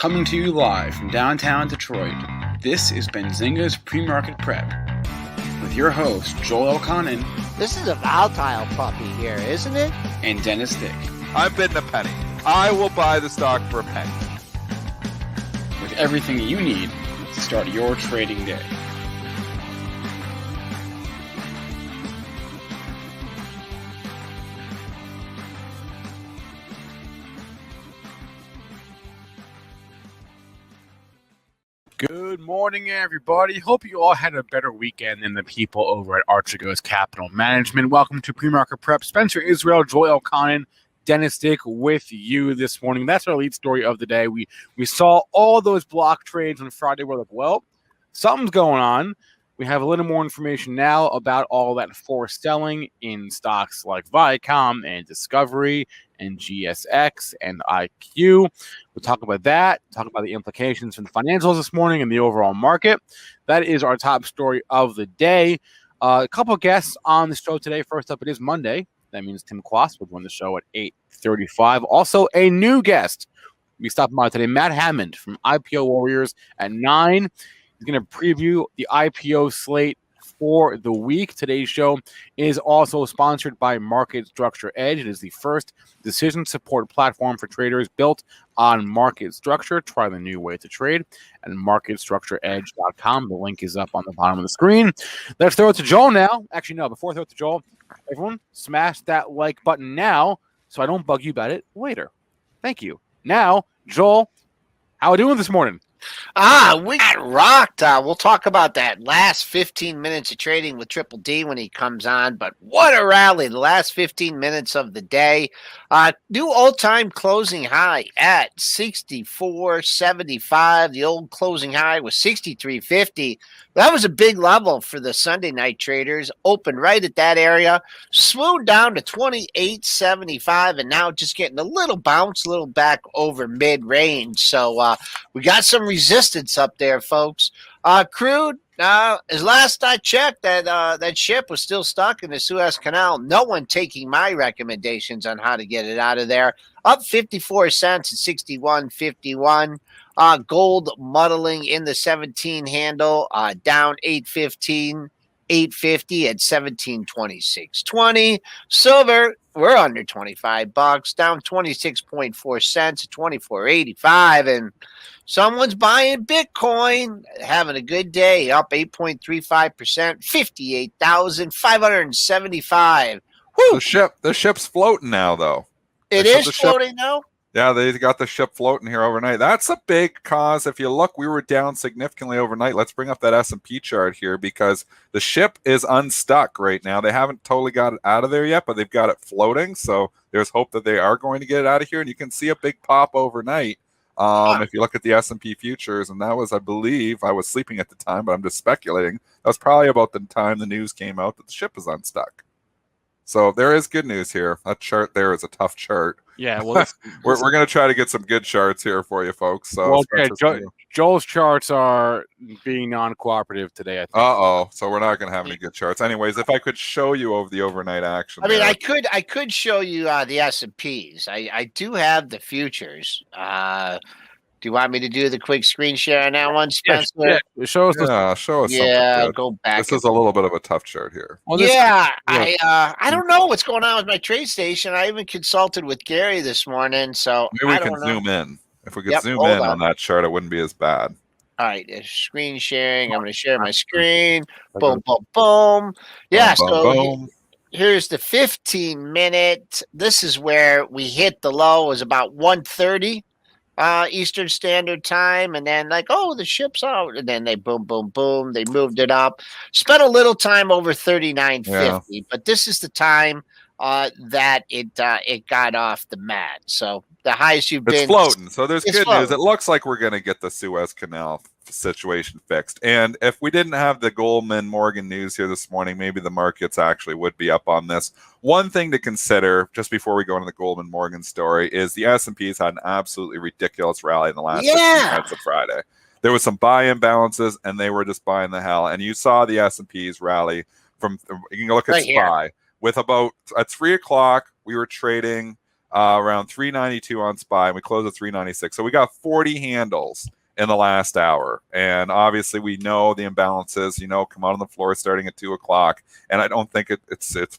Coming to you live from downtown Detroit, this is Benzinga's PreMarket Prep with your host, Joel Elconin. This is a volatile puppy here, isn't it? And Dennis Dick. I'm bidding a penny. I will buy the stock for a penny. With everything you need to start your trading day. Good morning, everybody. Hope you all had a better weekend than the people over at Archegos Capital Management. Welcome to PreMarket Prep. Spencer Isreal, Joel Elconin, Dennis Dick with you this morning. That's our lead story of the day. We saw all those block trades on Friday. We're like, well, something's going on. We have a little more information now about all that forced selling in stocks like Viacom and Discovery and GSX and IQ. We'll talk about that, talk about the implications for the financials this morning and the overall market. That is our top story of the day. A couple of guests on the show today. First up, it is Monday. That means Tim Quast will join the show at 8:35. Also, a new guest. We stopped by today, Matt Hammond from IPO Warriors at 9. He's going to preview the IPO slate for the week. Today's show is also sponsored by Market Structure Edge. It is the first decision support platform for traders built on market structure. Try the new way to trade at marketstructureedge.com. The link is up on the bottom of the screen. Let's throw it to Joel now. Actually, no, before I throw it to Joel, everyone smash that like button now so I don't bug you about it later. Thank you. Now, Joel, how are we doing this morning? We got rocked. We'll talk about that last 15 minutes of trading with Triple D when he comes on. But what a rally, the last 15 minutes of the day. New all-time closing high at 64.75. The old closing high was 63.50. That was a big level for the Sunday night traders. Opened right at that area, swooned down to 28.75, and now just getting a little bounce, a little back over mid-range. So we got some resistance up there, folks. Crude, as last I checked, that ship was still stuck in the Suez Canal. No one taking my recommendations on how to get it out of there. Up 54 cents at 61.51. Gold muddling in the 17 handle, down 8.15, 8.50 at 17.26.20. Silver, we're under $25, down 26.4 cents at 24.85, and someone's buying Bitcoin, having a good day, up 8.35%, 58,575. Woo! The ship's floating now, though. It is floating now? Yeah, they got the ship floating here overnight. That's a big cause. If you look, we were down significantly overnight. Let's bring up that S&P chart here because the ship is unstuck right now. They haven't totally got it out of there yet, but they've got it floating. So there's hope that they are going to get it out of here. And you can see a big pop overnight. If you look at the S&P futures, and that was, I believe, I was sleeping at the time, but I'm just speculating. That was probably about the time the news came out that the ship is unstuck. So there is good news here. That chart there is a tough chart. Yeah, well, we're going to try to get some good charts here for you folks. So well, okay, Joel's charts are being non-cooperative today, I think. So we're not going to have any good charts. Anyways, if I could show you over the overnight action. I mean, I could show you the S&Ps. I do have the futures. Do you want me to do the quick screen share on that one, Spencer? Yeah. Show us. Show us. Yeah, go back. This is a little bit of a tough chart here. Well, I don't know what's going on with my trade station. I even consulted with Gary this morning, so maybe we can zoom in. If we could zoom in on that chart, it wouldn't be as bad. All right, screen sharing. I'm going to share my screen. Boom, boom, boom. Yeah, so here's the 15-minute. This is where we hit the low. It was about 1:30. Eastern Standard Time, and then the ship's out, and then they boom, they moved it up. Spent a little time over 39.50, but this is the time that it got off the mat. So the highest you've been. It's floating. So there's good news. It looks like we're going to get the Suez Canal situation fixed. And if we didn't have the Goldman Morgan news here this morning, maybe the markets actually would be up on this. One thing to consider just before we go into the Goldman Morgan story is the S&P's had an absolutely ridiculous rally in the last 15 minutes of Friday. There was some buy imbalances and they were just buying the hell. And you saw the S&P's rally from, you can look at SPY with about at 3 o'clock, we were trading around 392 on SPY, and we closed at 396. So we got 40 handles in the last hour. And obviously we know the imbalances, come out on the floor starting at 2 o'clock. And I don't think it's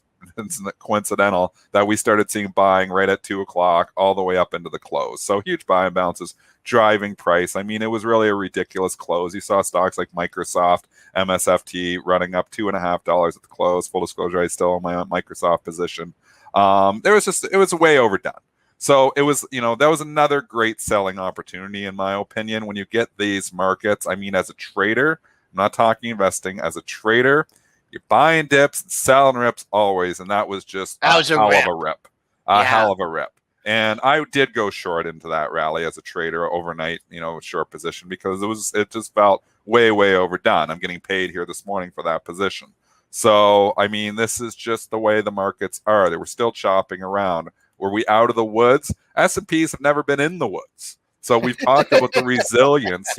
coincidental that we started seeing buying right at 2 o'clock all the way up into the close. So huge buy imbalances driving price. I mean, it was really a ridiculous close. You saw stocks like Microsoft, MSFT running up $2.50 at the close. Full disclosure, I still own my own Microsoft position. It was way overdone. So it was, that was another great selling opportunity, in my opinion, when you get these markets. I mean, as a trader, I'm not talking investing, as a trader, you're buying dips and selling rips always. And that was just a hell of a rip. Hell of a rip. And I did go short into that rally as a trader overnight, short position, because it just felt way, way overdone. I'm getting paid here this morning for that position. So, I mean, this is just the way the markets are. They were still chopping around. Were we out of the woods? S&Ps have never been in the woods. So we've talked about the resilience,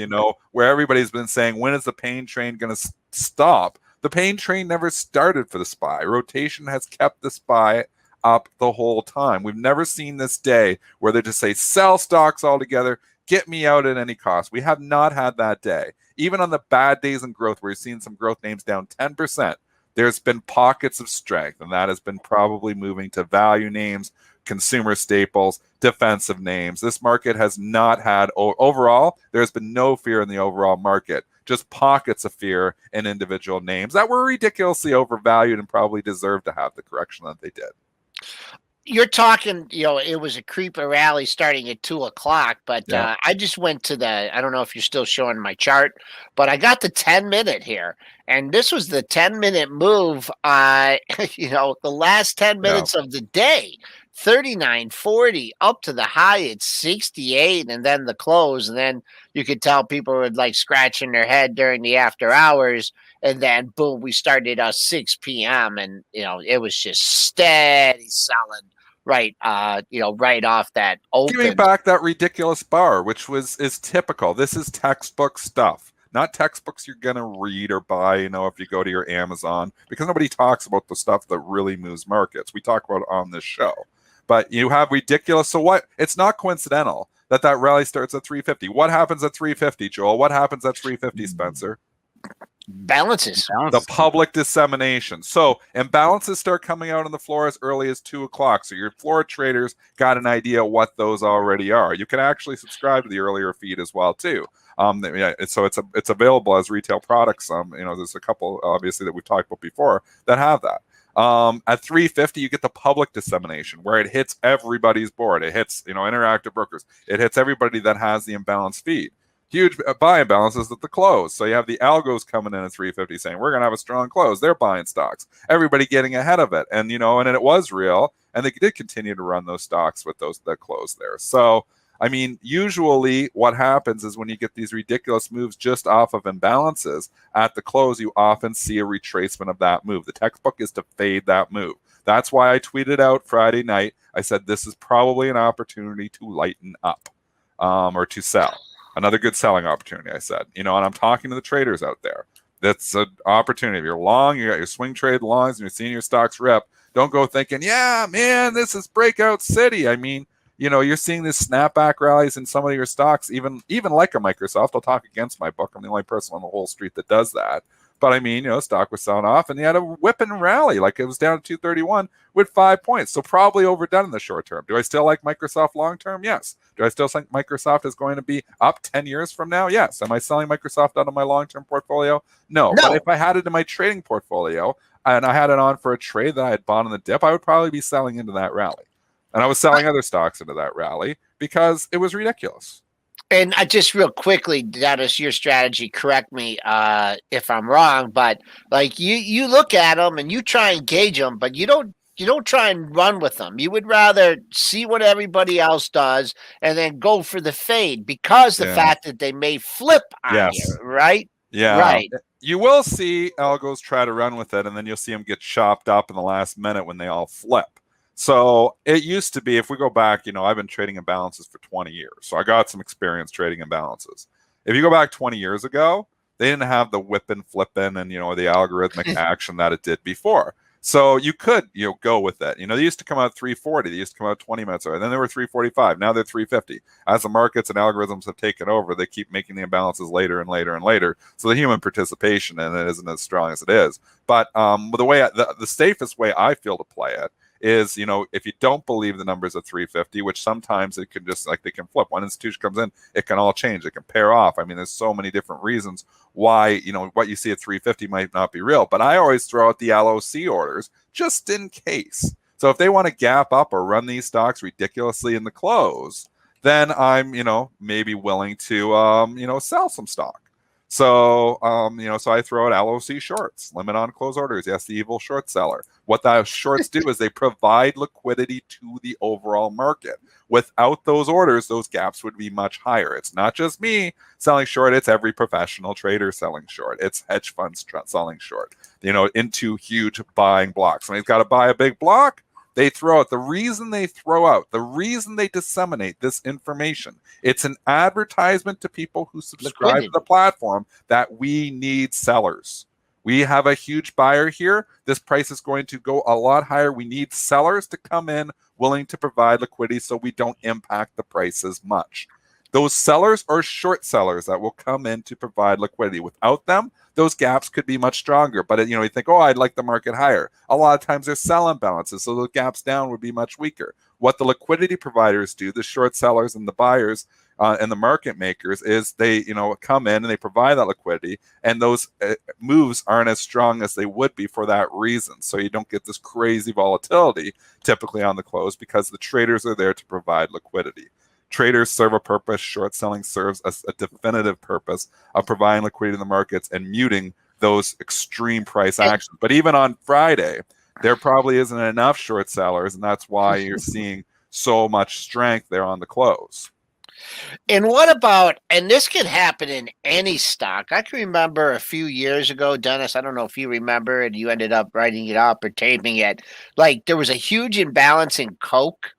where everybody's been saying, when is the pain train going to stop? The pain train never started for the SPY. Rotation has kept the SPY up the whole time. We've never seen this day where they just say, sell stocks altogether, get me out at any cost. We have not had that day. Even on the bad days in growth, where you're seeing some growth names down 10%, there's been pockets of strength, and that has been probably moving to value names, consumer staples, defensive names. This market has not had, overall, there's been no fear in the overall market, just pockets of fear in individual names that were ridiculously overvalued and probably deserved to have the correction that they did. You're talking, it was a creeper rally starting at 2 o'clock, but I just went to I don't know if you're still showing my chart, but I got the 10-minute here. And this was the 10-minute move, the last 10 minutes of the day, 39.40 up to the high at 68, and then the close. And then you could tell people were like scratching their head during the after hours. And then boom, we started at 6 p.m. and it was just steady selling right off that open. Giving back that ridiculous bar, which is typical. This is textbook stuff, not textbooks you're gonna read or buy, if you go to your Amazon, because nobody talks about the stuff that really moves markets. We talk about it on this show. But you have ridiculous. So what? It's not coincidental that rally starts at 350. What happens at 350, Joel? What happens at 350, Spencer? Balances. The public dissemination. So imbalances start coming out on the floor as early as 2 o'clock. So your floor traders got an idea what those already are. You can actually subscribe to the earlier feed as well too. So it's available as retail products. There's a couple obviously that we've talked about before that have that. At 350, you get the public dissemination where it hits everybody's board. It hits, interactive brokers. It hits everybody that has the imbalance feed. Huge buy imbalances at the close. So you have the algos coming in at 350 saying, we're going to have a strong close. They're buying stocks. Everybody getting ahead of it. And, and it was real. And they did continue to run those stocks with that close there. So, I mean, usually what happens is when you get these ridiculous moves just off of imbalances at the close, you often see a retracement of that move. The textbook is to fade that move. That's why I tweeted out Friday night. I said, this is probably an opportunity to lighten up or to sell. Another good selling opportunity, I said. And I'm talking to the traders out there. That's an opportunity. If you're long, you got your swing trade longs, and you're seeing your stocks rip, don't go thinking, yeah, man, this is breakout city. I mean, you're seeing these snapback rallies in some of your stocks, even like a Microsoft. I'll talk against my book. I'm the only person on the whole street that does that. But I mean, stock was selling off, and you had a whipping rally. Like it was down to 231 with 5 points. So probably overdone in the short term. Do I still like Microsoft long term? Yes. Do I still think Microsoft is going to be up 10 years from now? Yes. Am I selling Microsoft out of my long term portfolio? No. But if I had it in my trading portfolio and I had it on for a trade that I had bought on the dip, I would probably be selling into that rally. And I was selling other stocks into that rally because it was ridiculous. And I just real quickly, that is your strategy. Correct me if I'm wrong, but like you look at them and you try and gauge them, but you don't try and run with them. You would rather see what everybody else does and then go for the fade because the fact that they may flip on you, right? Yeah, right. You will see algos try to run with it, and then you'll see them get chopped up in the last minute when they all flip. So it used to be, if we go back, I've been trading imbalances for 20 years. So I got some experience trading imbalances. If you go back 20 years ago, they didn't have the whip and flip in and, the algorithmic action that it did before. So you could, go with it. They used to come out 340. They used to come out 20 minutes ago. Then they were 345. Now they're 350. As the markets and algorithms have taken over, they keep making the imbalances later and later and later. So the human participation in it isn't as strong as it is. But the safest way I feel to play it is, if you don't believe the numbers at 350, which sometimes it can just they can flip. One institution comes in, it can all change. It can pair off. I mean, there's so many different reasons why, what you see at 350 might not be real. But I always throw out the LOC orders just in case. So if they want to gap up or run these stocks ridiculously in the close, then I'm, maybe willing to, sell some stock. So, so I throw out LOC shorts, limit on close orders. Yes, the evil short seller. What the shorts do is they provide liquidity to the overall market. Without those orders, those gaps would be much higher. It's not just me selling short. It's every professional trader selling short. It's hedge funds selling short, into huge buying blocks. When he's got to buy a big block, they throw out. The reason they disseminate this information, it's an advertisement to people who subscribe to the platform that we need sellers. We have a huge buyer here. This price is going to go a lot higher. We need sellers to come in willing to provide liquidity so we don't impact the price as much. Those sellers are short sellers that will come in to provide liquidity. Without them, those gaps could be much stronger. But, you think, I'd like the market higher. A lot of times there's sell imbalances, so the gaps down would be much weaker. What the liquidity providers do, the short sellers and the buyers and the market makers, is they, come in and they provide that liquidity, and those moves aren't as strong as they would be for that reason. So you don't get this crazy volatility typically on the close because the traders are there to provide liquidity. Traders serve a purpose. Short selling serves a definitive purpose of providing liquidity in the markets and muting those extreme price actions. But even on Friday, there probably isn't enough short sellers, and that's why you're seeing so much strength there on the close. And what about, and this can happen in any stock. I can remember a few years ago, Dennis, I don't know if you remember, and you ended up writing it up or taping it. There was a huge imbalance in Coke.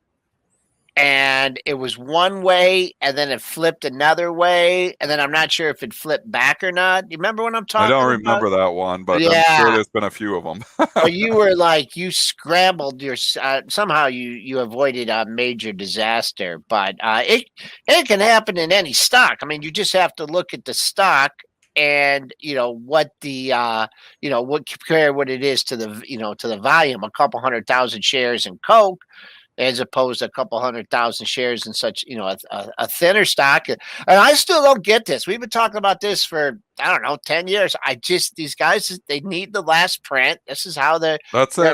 And it was one way, and then it flipped another way, and then I'm not sure if it flipped back or not. You remember what I'm talking about? I don't remember that one, but I'm sure there's been a few of them. But you were you scrambled somehow you avoided a major disaster. But it can happen in any stock. I mean, you just have to look at the stock and what the compare what it is to the to the volume. A couple 100,000 shares in Coke, as opposed to a couple 100,000 shares in such, a thinner stock. And I still don't get this. We've been talking about this for, 10 years. These guys, they need the last print. This is how they're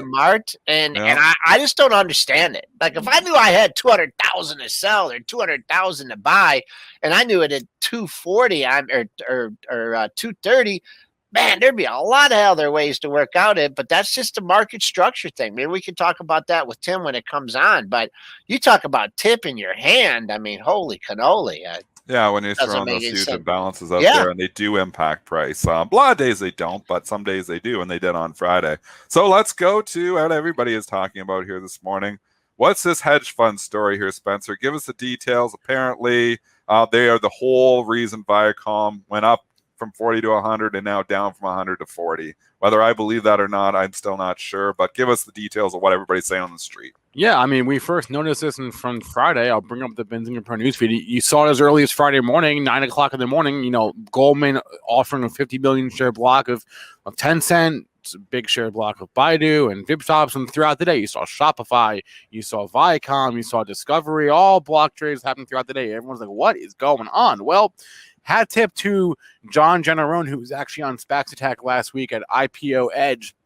marked. And I just don't understand it. If I knew I had 200,000 to sell or 200,000 to buy, and I knew it at 240 or 230, man, there'd be a lot of other ways to work out it, but that's just a market structure thing. Maybe we can talk about that with Tim when it comes on. But you talk about tip in your hand. I mean, holy cannoli. Yeah, when you're throwing those huge imbalances out there, and they do impact price. A lot of days they don't, but some days they do, and they did on Friday. So let's go to what everybody is talking about here this morning. What's this hedge fund story here, Spencer? Give us the details. Apparently, they are the whole reason Viacom went up from 40 to 100 and now down from 100 to 40. Whether I believe that or not, I'm still not sure, but give us the details of what everybody's saying on the street. Yeah, I mean, we first noticed this from Friday. I'll bring up the Benzinga Pro newsfeed. You saw it as early as Friday morning, 9 o'clock in the morning, Goldman offering a 50 billion share block of Tencent, a big share block of Baidu and VipShops, and throughout the day, you saw Shopify, you saw Viacom, you saw Discovery, all block trades happening throughout the day. Everyone's like, what is going on? Well, hat tip to John Generone, who was actually on SPACs Attack last week at IPO Edge.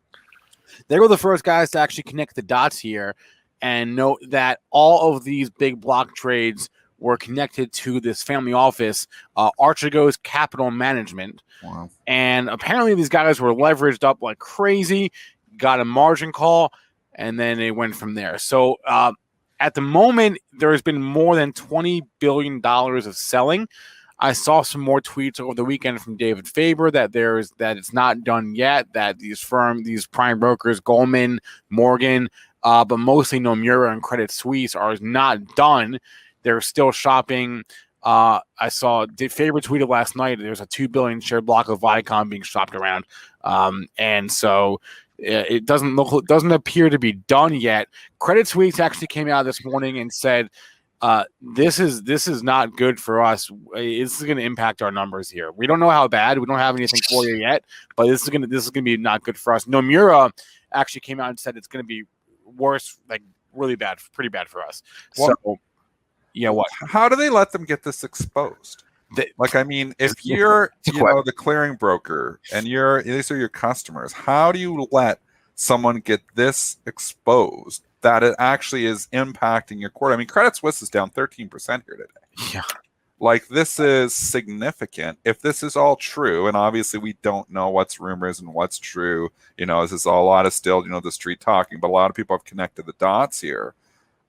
They were the first guys to actually connect the dots here and note that all of these big block trades were connected to this family office, Archegos Capital Management. Wow. And apparently these guys were leveraged up like crazy, got a margin call, and then they went from there. So at the moment, there has been more than $20 billion of selling. I saw some more tweets over the weekend from David Faber that it's not done yet, that these prime brokers, Goldman, Morgan, but mostly Nomura and Credit Suisse are not done. They're still shopping. I saw Faber tweeted last night, there's a 2 billion share block of Viacom being shopped around. And so It doesn't appear to be done yet. Credit Suisse actually came out this morning and said, this is not good for us. This is going to impact our numbers here. We don't know how bad. We don't have anything for you yet, but this is going to be not good for us. Nomura actually came out and said it's going to be worse, like really bad, pretty bad for us. Well, so, yeah, what? How do they let them get this exposed? If you're the clearing broker and these are your customers, how do you let someone get this exposed that it actually is impacting your quarter? I mean, Credit Suisse is down 13% here today. Yeah. Like, this is significant. If this is all true, and obviously we don't know what's rumors and what's true, this is a lot of still, the street talking, but a lot of people have connected the dots here.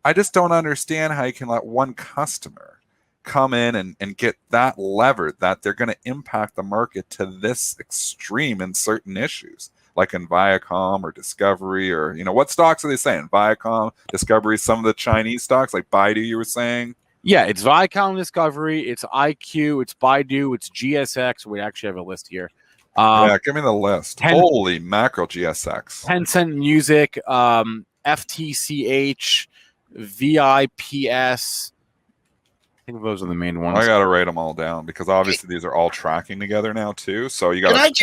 I just don't understand how you can let one customer come in and get that levered that they're going to impact the market to this extreme in certain issues, like in Viacom or Discovery, or what stocks are they saying? Viacom, Discovery, some of the Chinese stocks like Baidu, you were saying. Yeah, it's Viacom, Discovery, it's IQ, it's Baidu, it's GSX. We actually have a list here. Give me the list. Holy macro, GSX. Tencent Music, FTCH, VIPS. I think those are the main ones. I got to write them all down because obviously these are all tracking together now too. So you got a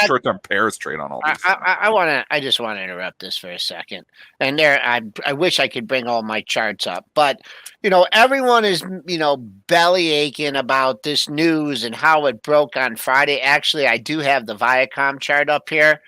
short-term pairs trade on all these. I just want to interrupt this for a second. And I wish I could bring all my charts up, but everyone is belly aching about this news and how it broke on Friday. Actually, I do have the Viacom chart up here.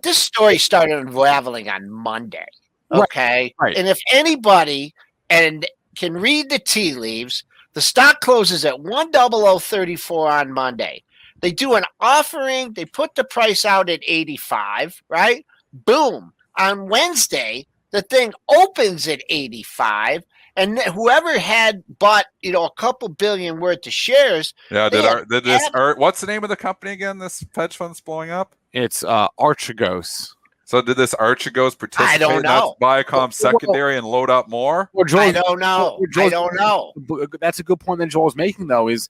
This story started unraveling on Monday. Okay, right. And if anybody can read the tea leaves, the stock closes at 10034 on Monday. They do an offering. They put the price out at 85, right? Boom. On Wednesday, the thing opens at 85. And whoever had bought, a couple billion worth of shares. Yeah. What's the name of the company again? This hedge fund's blowing up? It's Archegos. So did this Archegos participate? I don't know. That's Viacom secondary and load up more? I don't know. I don't know. That's a good point that Joel's making, though, is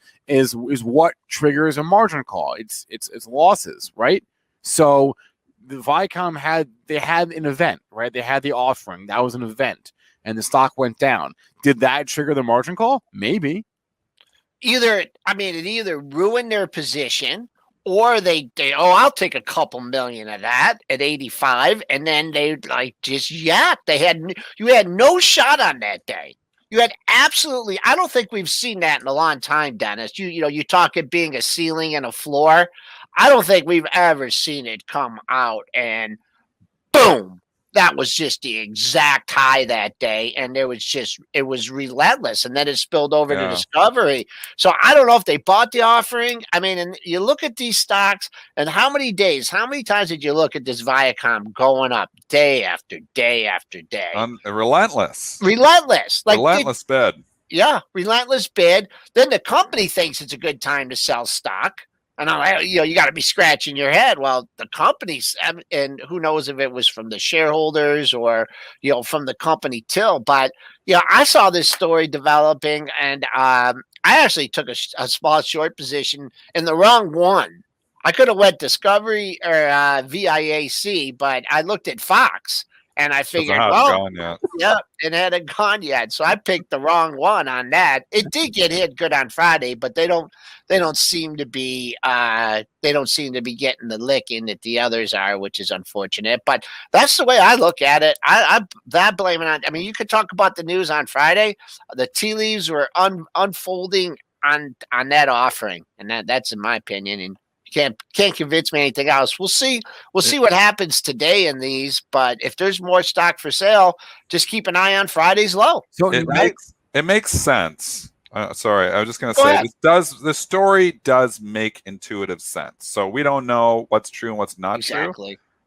what triggers a margin call? It's losses, right? So the Viacom had an event, right? They had the offering. That was an event, and the stock went down. Did that trigger the margin call? Maybe. It either ruined their position, or they I'll take a couple million of that at 85, and then they just yap. You had no shot on that day. You had absolutely. I don't think we've seen that in a long time, Dennis. You talk it being a ceiling and a floor. I don't think we've ever seen it come out and boom. That was just the exact high that day, and it was relentless, and then it spilled over to Discovery. So I don't know if they bought the offering. I mean, and you look at these stocks, and how many times did you look at this Viacom going up day after day after day? Relentless, like relentless bid. Yeah, relentless bid. Then the company thinks it's a good time to sell stock. And I'm like, you got to be scratching your head. Well, the companies, and who knows if it was from the shareholders or, from the company till. But, I saw this story developing, and I actually took a small short position in the wrong one. I could have went Discovery or VIAC, but I looked at Fox. And I figured, it hadn't gone yet. So I picked the wrong one on that. It did get hit good on Friday, but they don't seem to be getting the licking that the others are, which is unfortunate. But that's the way I look at it. I blame it on. I mean, you could talk about the news on Friday. The tea leaves were unfolding on that offering, and that's in my opinion. And can't convince me anything else. We'll see what happens today in these, but if there's more stock for sale, just keep an eye on Friday's low. So it makes sense. Sorry, I was just going to say the story does make intuitive sense. So we don't know what's true and what's not true,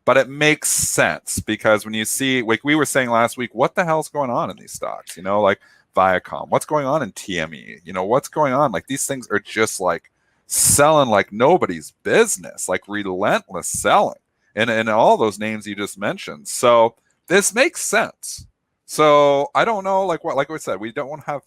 but it makes sense because when you see, like we were saying last week, what the hell's going on in these stocks? Like Viacom, what's going on in TME? What's going on? Like these things are just like selling like nobody's business, like relentless selling, and all those names you just mentioned. So this makes sense. So I don't know, like we said, we don't have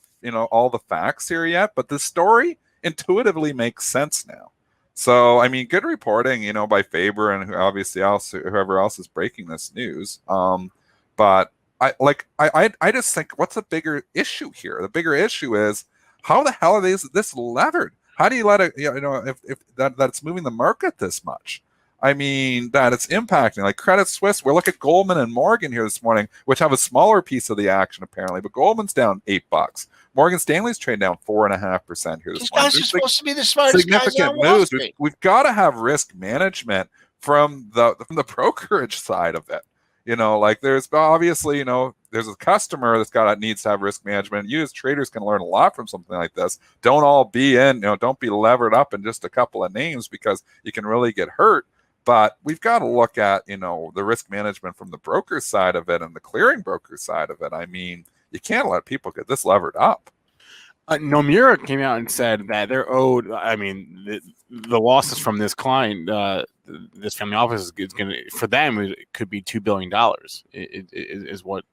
all the facts here yet, but the story intuitively makes sense now. So, I mean, good reporting, by Faber and obviously whoever else is breaking this news. But I just think, what's the bigger issue here? The bigger issue is, how the hell are this levered? How do you let it, if that's moving the market this much? I mean, that it's impacting, like Credit Suisse. We're looking at Goldman and Morgan here this morning, which have a smaller piece of the action apparently, but Goldman's down $8. Morgan Stanley's trading down 4.5% here this morning. These guys are supposed to be the smartest guys on Wall moves. Street. We've got to have risk management from the brokerage side of it. Like there's obviously, there's a customer needs to have risk management. You as traders can learn a lot from something like this. Don't all be don't be levered up in just a couple of names, because you can really get hurt. But we've got to look at, the risk management from the broker side of it and the clearing broker side of it. I mean, you can't let people get this levered up. Nomura came out and said that they're owed. I mean, the losses from this client, this family office, is going to, for them, it could be $2 billion. Is what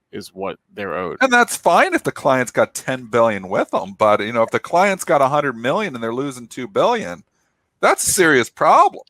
they're owed, and that's fine if the client's got $10 billion with them. But if the client's got $100 million and they're losing $2 billion, that's a serious problem.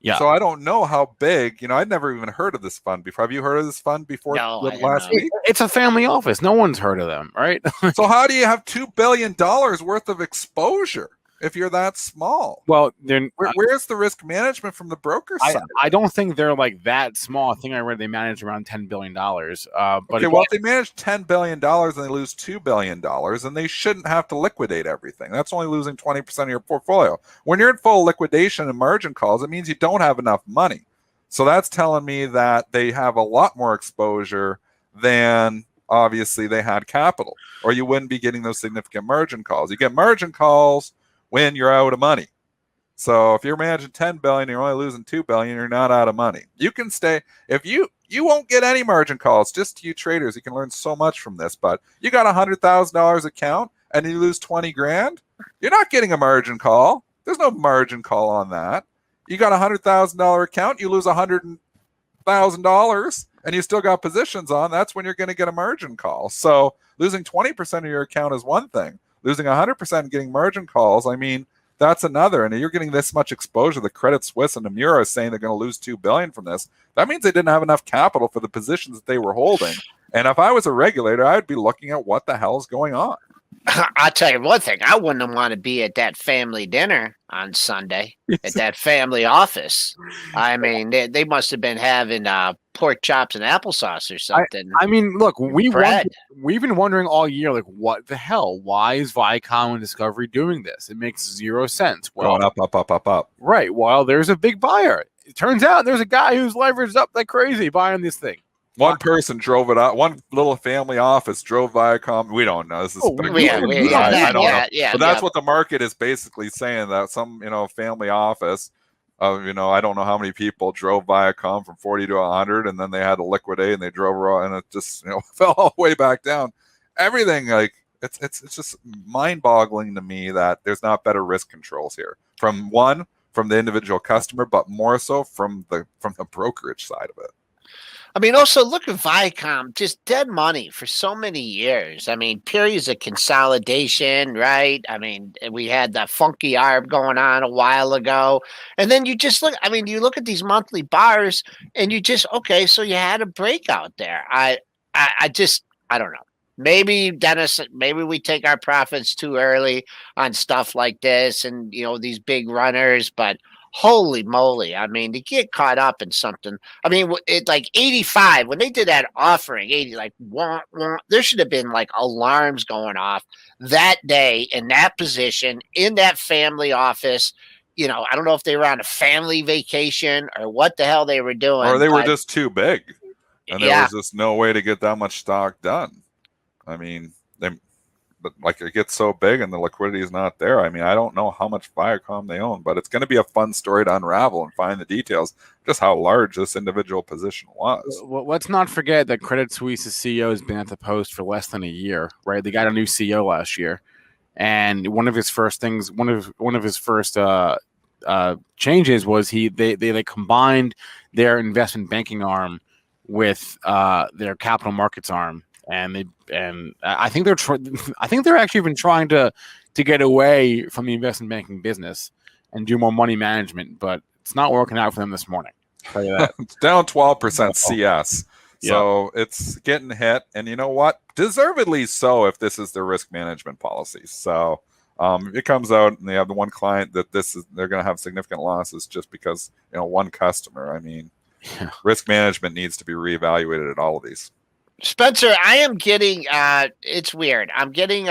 Yeah. So I don't know how big. I'd never even heard of this fund before. Have you heard of this fund before last week? It's a family office. No one's heard of them, right? So how do you have $2 billion worth of exposure if you're that small? Well, then where's the risk management from the broker side? I don't think they're like that small. I think I read they manage around $10 billion. But if they manage $10 billion and they lose $2 billion, then they shouldn't have to liquidate everything. That's only losing 20% of your portfolio. When you're in full liquidation and margin calls, it means you don't have enough money. So that's telling me that they have a lot more exposure than obviously they had capital, or you wouldn't be getting those significant margin calls. You get margin calls when you're out of money. So if you're managing 10 billion, you're only losing 2 billion, you're not out of money. You can stay, if you won't get any margin calls. Just you traders, you can learn so much from this. But you got $100,000 account and you lose 20 grand, you're not getting a margin call. There's no margin call on that. You got $100,000 account, you lose $100,000 and you still got positions on, that's when you're going to get a margin call. So losing 20% of your account is one thing. Losing 100% and getting margin calls, I mean, that's another. And you're getting this much exposure. The Credit Suisse and Nomura is saying they're going to lose $2 billion from this. That means they didn't have enough capital for the positions that they were holding. And if I was a regulator, I would be looking at what the hell is going on. I'll tell you one thing. I wouldn't want to be at that family dinner on Sunday at that family office. I mean, they must have been having pork chops and applesauce or something. I mean, look, we've been wondering all year, like, what the hell? Why is Viacom and Discovery doing this? It makes zero sense. Well, going up. Right. Well, there's a big buyer. It turns out there's a guy who's leveraged up like crazy buying this thing. One person drove it out. One little family office drove Viacom. We don't know. This is I don't know. But that's what the market is basically saying, that some family office of I don't know how many people drove Viacom from 40 to 100, and then they had to liquidate and they drove her, and it just fell all the way back down. Everything, like it's just mind-boggling to me that there's not better risk controls here from the individual customer, but more so from the brokerage side of it. I mean, also look at Viacom, just dead money for so many years. I mean, periods of consolidation, right? I mean, we had that funky arb going on a while ago. And then you just look, I mean, you look at these monthly bars and you just, okay, so you had a breakout there. I don't know. Maybe, Dennis, maybe we take our profits too early on stuff like this and, these big runners, but holy moly. I mean, to get caught up in something. I mean, it like 85, when they did that offering, 80, like, there should have been like alarms going off that day in that position, in that family office. I don't know if they were on a family vacation or what the hell they were doing. Or they were just too big. And there was just no way to get that much stock done. I mean, it gets so big and the liquidity is not there. I mean, I don't know how much Viacom they own, but it's going to be a fun story to unravel and find the details, just how large this individual position was. Well, let's not forget that Credit Suisse's CEO has been at the post for less than a year, right? They got a new CEO last year, and one of his first things, one of his first changes was they combined their investment banking arm with their capital markets arm. And I think they're actually been trying to get away from the investment banking business. and do more money management, but it's not working out for them this morning. I'll tell you that. It's down 12% CS. Yeah. So it's getting hit. And you know what? Deservedly so if this is their risk management policy. So it comes out and they have the one client that they're going to have significant losses just because, one customer. I mean, risk management needs to be reevaluated at all of these. Spencer, I am getting it's weird. I'm getting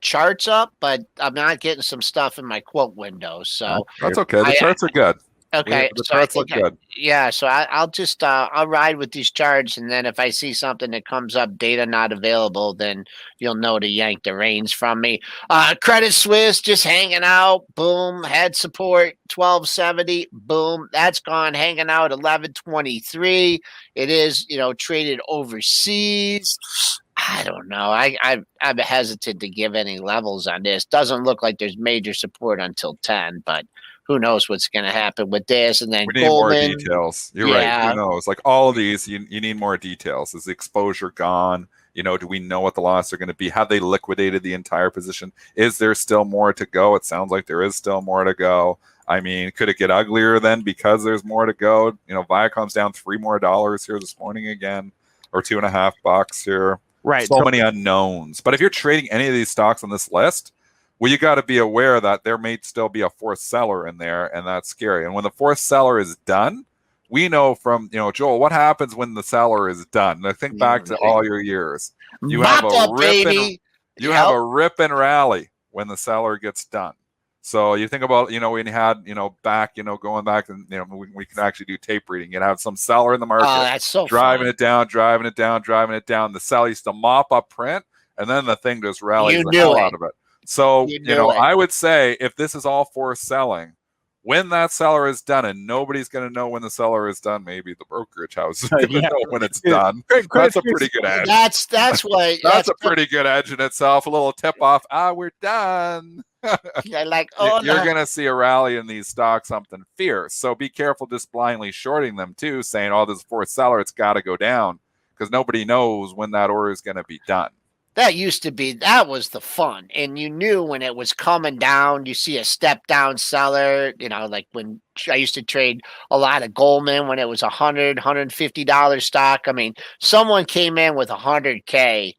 charts up, but I'm not getting some stuff in my quote window. So that's okay. The charts are good. Okay, the charts look good. So I'll just I'll ride with these charts, and then if I see something that comes up, data not available, then you'll know to yank the reins from me. Credit Suisse just hanging out, boom, had support 1270, boom, that's gone, hanging out 1123. It is traded overseas. I don't know. I'm hesitant to give any levels on this. Doesn't look like there's major support until 10, but who knows what's going to happen with this? And then we need more details. You're right. Who knows? Like all of these, you need more details. Is the exposure gone? Do we know what the losses are going to be? Have they liquidated the entire position? Is there still more to go? It sounds like there is still more to go. I mean, could it get uglier then because there's more to go? Viacom's down $3 more here this morning again, or $2.50 here. Right. So many unknowns. But if you're trading any of these stocks on this list, well, you got to be aware that there may still be a fourth seller in there, and that's scary. And when the fourth seller is done, we know from, Joel, what happens when the seller is done? Now think back to all your years. You have a rip and rally when the seller gets done. So you think about, when you had, back, going back and, we can actually do tape reading. You'd have some seller in the market that's so driving it down. The seller used to mop up print, and then the thing just rallies the hell out of it. So, I would say if this is all for selling, when that seller is done, and nobody's going to know when the seller is done, maybe the brokerage house is going to know when it's done. That's a pretty good edge. That's what. That's a pretty good edge in itself. A little tip off. We're done. You're going to see a rally in these stocks, something fierce. So be careful just blindly shorting them too, saying, this is for a seller. It's got to go down because nobody knows when that order is going to be done. That was the fun. And you knew when it was coming down, you see a step down seller, like when I used to trade a lot of Goldman when it was $150 stock. I mean, someone came in with $100K,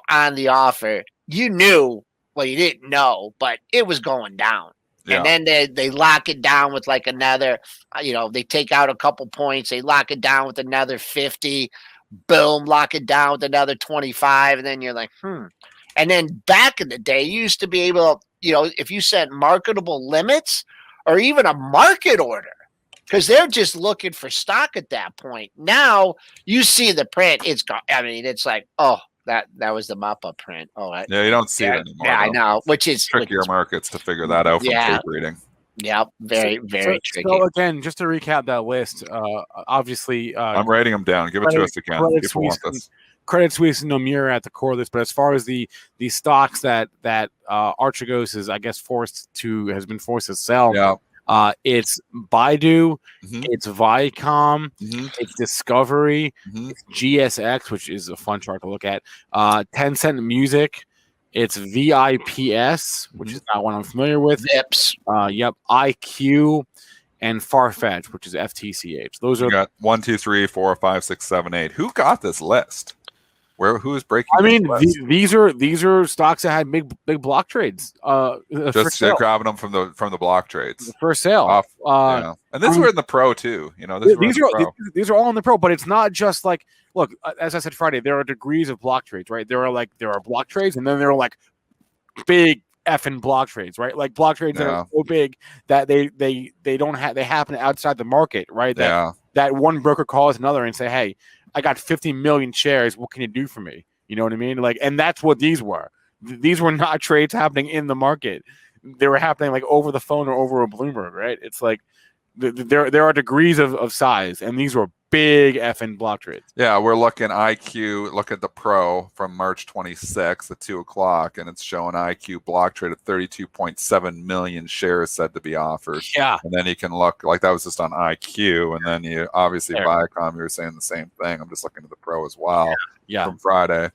on the offer. You knew, well, you didn't know, but it was going down. Yeah. And then they lock it down with like another, they take out a couple points. They lock it down with another 50. Boom, lock it down with another 25, and then you're like, And then back in the day, you used to be able to, if you set marketable limits or even a market order, because they're just looking for stock at that point. Now you see the print, it's gone. I mean, it's like, that was the mop-up print. You don't see it anymore. Yeah, I know, which is trickier markets to figure that out from tape reading. Yeah, very tricky. So again, just to recap that list, obviously, I'm writing them down. Give it to us again. People want this. Credit Suisse and Nomura at the core of this, but as far as the stocks that Archegos is, I guess, has been forced to sell. It's Baidu, it's Viacom, it's Discovery, it's GSX, which is a fun chart to look at. Tencent Music. It's VIPS, which is not one I'm familiar with. Zips. IQ and Farfetch, which is FTCH. Those are got 1, 2, 3, 4, 5, 6, 7, 8. Who got this list? Who's breaking? I mean, these are stocks that had big block trades. Just grabbing them from the block trades for sale. And these were in the pro too. These are all in the pro, but it's not just like. Look, as I said Friday, there are degrees of block trades, right? There are block trades, and then there are like big effing block trades, right? Like block trades that are so big that they don't have, they happen outside the market, right? That one broker calls another and say, "Hey, I got 50 million shares. What can you do for me?" You know what I mean? Like, and that's what these were. These were not trades happening in the market. They were happening like over the phone or over a Bloomberg, right? It's like there are degrees of size, and these were big effing block trades. Yeah, we're looking IQ. Look at the pro from March 26th at 2:00, and it's showing IQ block trade at 32.7 million shares said to be offered. Yeah, and then you can look like that was just on IQ, and then you obviously Viacom. You're saying the same thing. I'm just looking at the pro as well. Yeah, from Friday,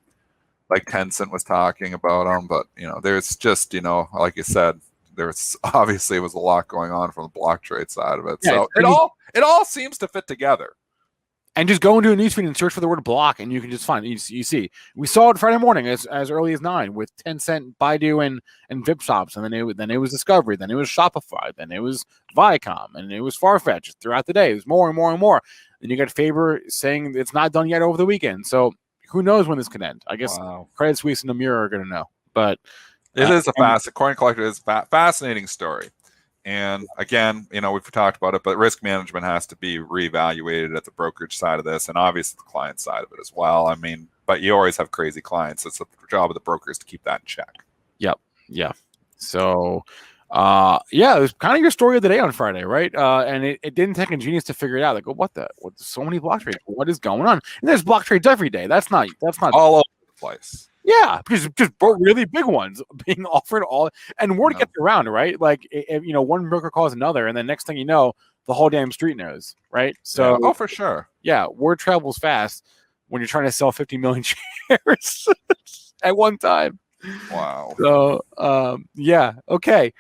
like Tencent was talking about them, but there's just like you said, there's obviously was a lot going on from the block trade side of it. Yeah, So it all seems to fit together. And just go into a newsfeed and search for the word block, and you can just find it. You see. We saw it Friday morning as early as 9 with Tencent, Baidu, and VipShops, and then it was Discovery, then it was Shopify, then it was Viacom, and it was Farfetch throughout the day. It was more and more and more. Then you got Faber saying it's not done yet over the weekend. So who knows when this can end? I guess Credit Suisse and Amir are going to know. But it is a coin collector is a fascinating story. And again, we've talked about it, but risk management has to be reevaluated at the brokerage side of this, and obviously the client side of it as well. I mean, but you always have crazy clients. It's the job of the brokers to keep that in check. Yep. Yeah. So, it was kind of your story of the day on Friday, right? And it didn't take a genius to figure it out. Like, what so many block trades? What is going on? And there's block trades every day. That's not all over the place. Yeah, because just really big ones being offered all, and word gets around, right? Like, one broker calls another, and then next thing you know, the whole damn street knows, right? So, for sure. Yeah, word travels fast when you're trying to sell 50 million shares at one time. Wow. So, okay.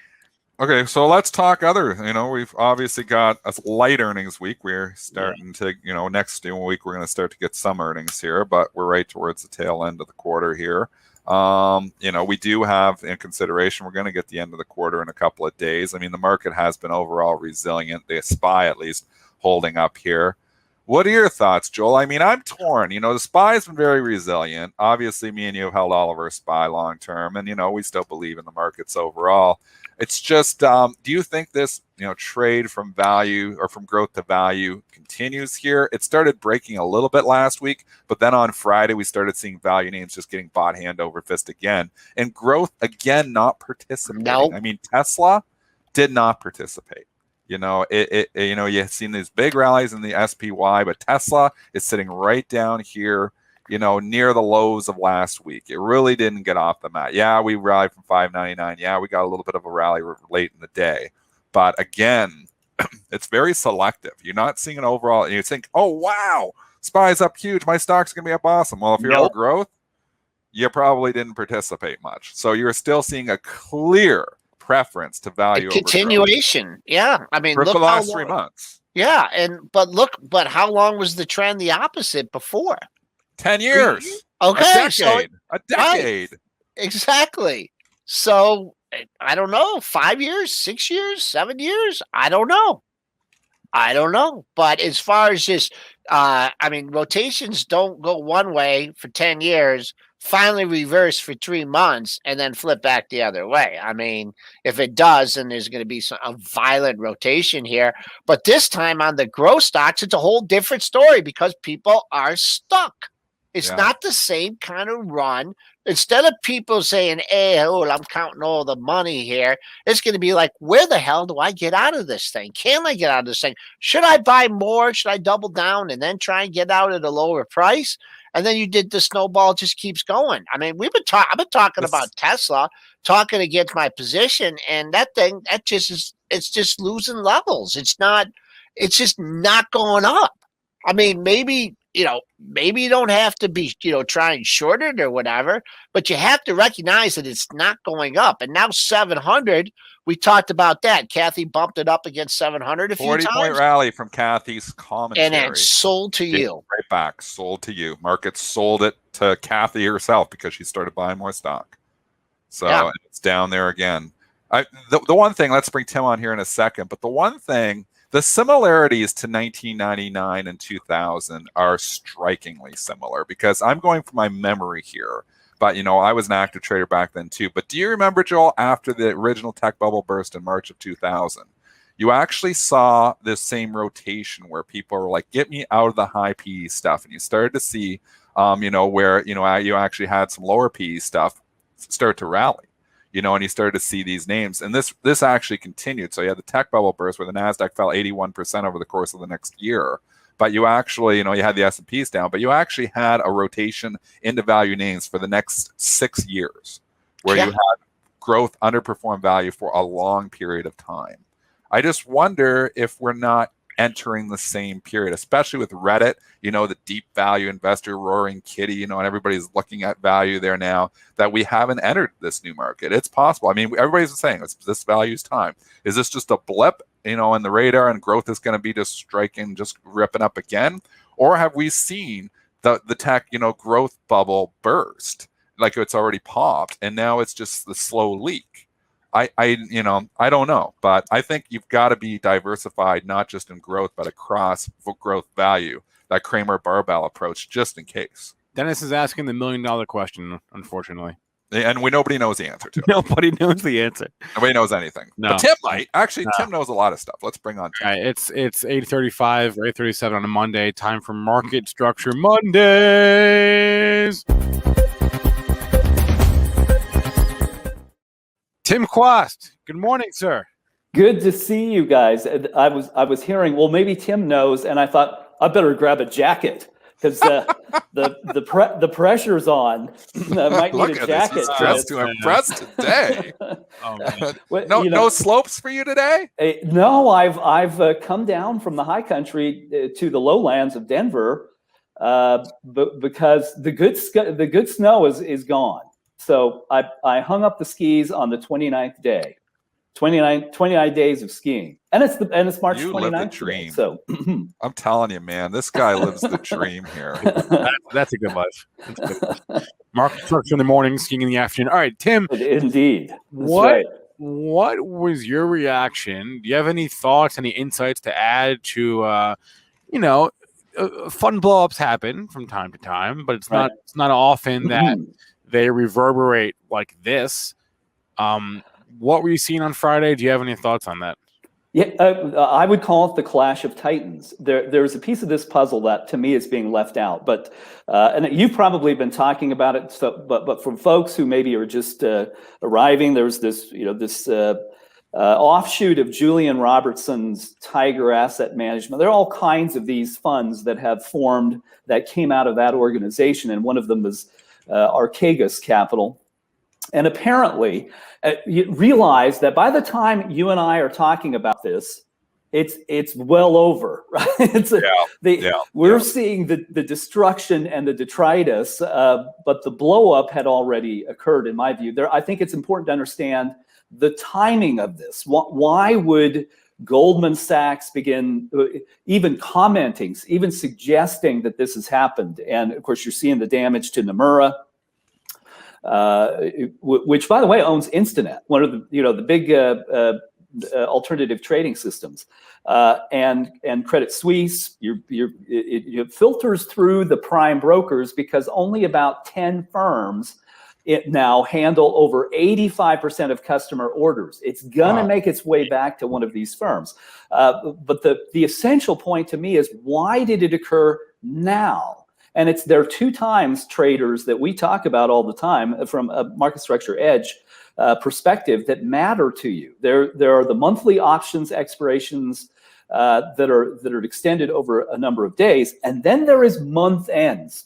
Okay, so let's talk other. We've obviously got a light earnings week. We're starting to, next week we're going to start to get some earnings here, but we're right towards the tail end of the quarter here. We do have in consideration, we're going to get the end of the quarter in a couple of days. I mean, the market has been overall resilient. The SPY at least holding up here. What are your thoughts, Joel? I mean, I'm torn. The SPY has been very resilient. Obviously, me and you have held all of our SPY long term, and we still believe in the markets overall. It's just, do you think this, trade from value or from growth to value continues here? It started breaking a little bit last week, but then on Friday, we started seeing value names just getting bought hand over fist again. And growth, again, not participating. Nope. I mean, Tesla did not participate. You've seen these big rallies in the SPY, but Tesla is sitting right down here, near the lows of last week. It really didn't get off the mat. Yeah, we rallied from 599. Yeah, we got a little bit of a rally late in the day. But again, it's very selective. You're not seeing an overall, and you think, oh, wow, SPY's up huge. My stock's going to be up awesome. Well, if you're all growth, you probably didn't participate much. So you're still seeing a clear preference to value a continuation. Over yeah, I mean, for the last 3 months. Yeah, but how long was the trend the opposite before? 10 years. Okay, a decade. Right, exactly. So I don't know, 5 years, 6 years, 7 years. I don't know. But as far as just, rotations don't go one way for 10 years, finally reverse for 3 months, and then flip back the other way. I mean, if it does, then there's going to be a violent rotation here. But this time on the growth stocks, it's a whole different story because people are stuck. It's not the same kind of run. Instead of people saying, hey, I'm counting all the money here, it's going to be like, where the hell do I get out of this thing? Can I get out of this thing? Should I buy more? Should I double down and then try and get out at a lower price? And then the snowball just keeps going. I mean, I've been talking about Tesla, talking against my position, and it's just losing levels. It's just not going up. I mean, maybe you don't have to be, trying short it or whatever, but you have to recognize that it's not going up. And now 700, we talked about that. Kathy bumped it up against 700 a few times. 40-point rally from Kathy's commentary. And then sold to you. Right back, sold to you. Market sold it to Kathy herself because she started buying more stock. So it's down there again. The one thing, let's bring Tim on here in a second, but the one thing, the similarities to 1999 and 2000 are strikingly similar because I'm going from my memory here. But, I was an active trader back then too. But do you remember, Joel, after the original tech bubble burst in March of 2000, you actually saw this same rotation where people were like, get me out of the high PE stuff. And you started to see, where, you actually had some lower PE stuff start to rally. And you started to see these names. And this actually continued. So you had the tech bubble burst where the NASDAQ fell 81% over the course of the next year. But you actually, you had the S&Ps down, but you actually had a rotation into value names for the next 6 years where you had growth underperform value for a long period of time. I just wonder if we're not entering the same period, especially with Reddit, the deep value investor, roaring kitty, and everybody's looking at value there now, that we haven't entered this new market. It's possible. I mean, everybody's saying this value's time. Is this just a blip, in the radar, and growth is going to be just ripping up again? Or have we seen the tech, growth bubble burst, like it's already popped, and now it's just the slow leak? I don't know, but I think you've got to be diversified, not just in growth, but across growth value, that Kramer barbell approach, just in case. Dennis is asking the $1 million question, unfortunately. And nobody knows the answer to it. Nobody knows the answer. Nobody knows anything. No. But Tim might. Actually, no. Tim knows a lot of stuff. Let's bring on Tim. All right, it's 8:35 or 8:37 on a Monday. Time for Market Structure Mondays. Tim Quast, good morning, sir. Good to see you guys. I was hearing, well, maybe Tim knows, and I thought I better grab a jacket because the pressure's on. I might need a jacket. He's dressed to impress today. No slopes for you today? No, I've come down from the high country to the lowlands of Denver, because the good snow is gone. So I hung up the skis on the 29th day. 29 days of skiing, and it's March 29th. You live the dream. So I'm telling you, man, this guy lives the dream here. That's a good life. Market structure in the morning, skiing in the afternoon. All right, Tim. Indeed. What was your reaction? Do you have any thoughts, any insights to add to? Fun blowups happen from time to time, but it's not often that they reverberate like this. What were you seeing on Friday? Do you have any thoughts on that? Yeah, I would call it the clash of titans. There's a piece of this puzzle that to me is being left out, but and you've probably been talking about it. So, but from folks who maybe are just arriving, there's this offshoot of Julian Robertson's Tiger Asset Management. There are all kinds of these funds that have formed that came out of that organization, and one of them was Archegos Capital. And apparently, you realize that by the time you and I are talking about this, it's well over, right? We're seeing the destruction and the detritus, but the blow up had already occurred, in my view. I think it's important to understand the timing of this. Why would Goldman Sachs begin even commenting, even suggesting that this has happened? And of course, you're seeing the damage to Nomura, which, by the way, owns Instinet, one of the big alternative trading systems, and Credit Suisse. It filters through the prime brokers because only about 10 firms now handle over 85% of customer orders. It's gonna make its way back to one of these firms. But the essential point to me is, why did it occur now? And there are two times traders that we talk about all the time from a market structure edge perspective that matter to you. There are the monthly options expirations that are extended over a number of days, and then there is month ends.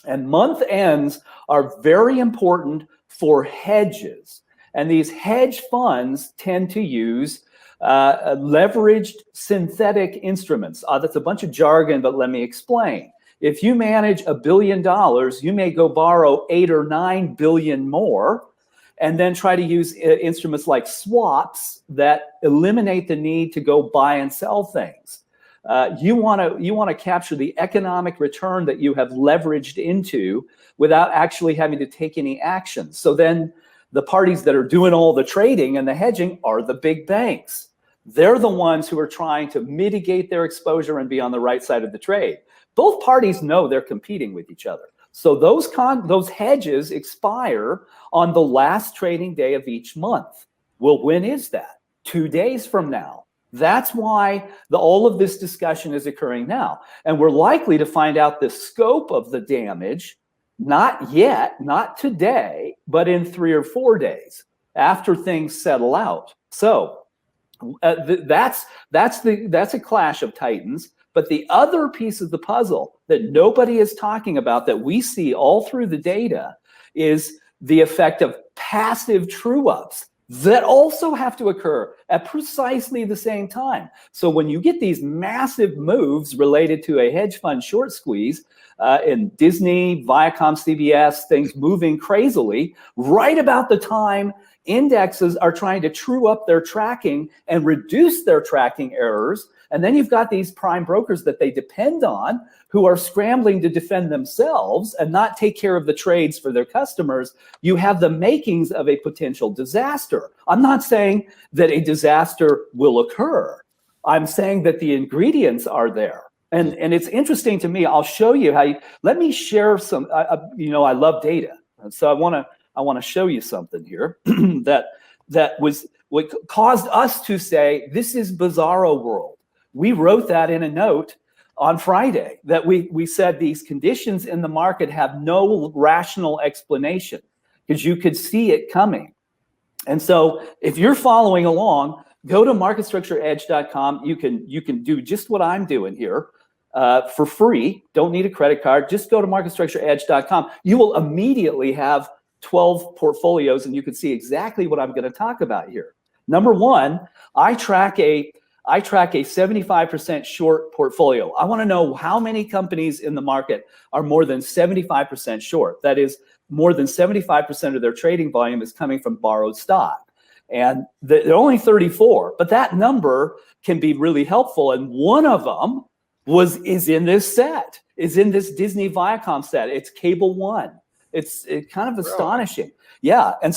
And month ends are very important for hedges. And these hedge funds tend to use leveraged synthetic instruments. That's a bunch of jargon, but let me explain. If you manage $1 billion, you may go borrow 8 or 9 billion more, and then try to use instruments like swaps that eliminate the need to go buy and sell things. You want to capture the economic return that you have leveraged into without actually having to take any action. So then the parties that are doing all the trading and the hedging are the big banks. They're the ones who are trying to mitigate their exposure and be on the right side of the trade. Both parties know they're competing with each other. So those hedges expire on the last trading day of each month. Well, when is that? 2 days from now. That's why all of this discussion is occurring now. And we're likely to find out the scope of the damage, not yet, not today, but in 3 or 4 days after things settle out. So that's a clash of titans. But the other piece of the puzzle that nobody is talking about, that we see all through the data, is the effect of passive true-ups. that also have to occur at precisely the same time. So when you get these massive moves related to a hedge fund short squeeze in Disney, Viacom, CBS, things moving crazily, right about the time indexes are trying to true up their tracking and reduce their tracking errors, and then you've got these prime brokers that they depend on who are scrambling to defend themselves and not take care of the trades for their customers, you have the makings of a potential disaster. I'm not saying that a disaster will occur. I'm saying that the ingredients are there. And it's interesting to me. I'll show you how let me share some, I love data. So I want to show you something here that was what caused us to say, this is bizarro world. We wrote that in a note on Friday, that we said these conditions in the market have no rational explanation, because you could see it coming. And so if you're following along, go to marketstructureedge.com. You can do just what I'm doing here for free. Don't need a credit card. Just go to marketstructureedge.com. You will immediately have 12 portfolios, and you can see exactly what I'm going to talk about here. Number one, I track a 75% short portfolio. I want to know how many companies in the market are more than 75% short. That is, more than 75% of their trading volume is coming from borrowed stock. And they're only 34, but that number can be really helpful. And one of them is in this set, is in this Disney Viacom set. It's Cable One. It's kind of astonishing. Yeah, and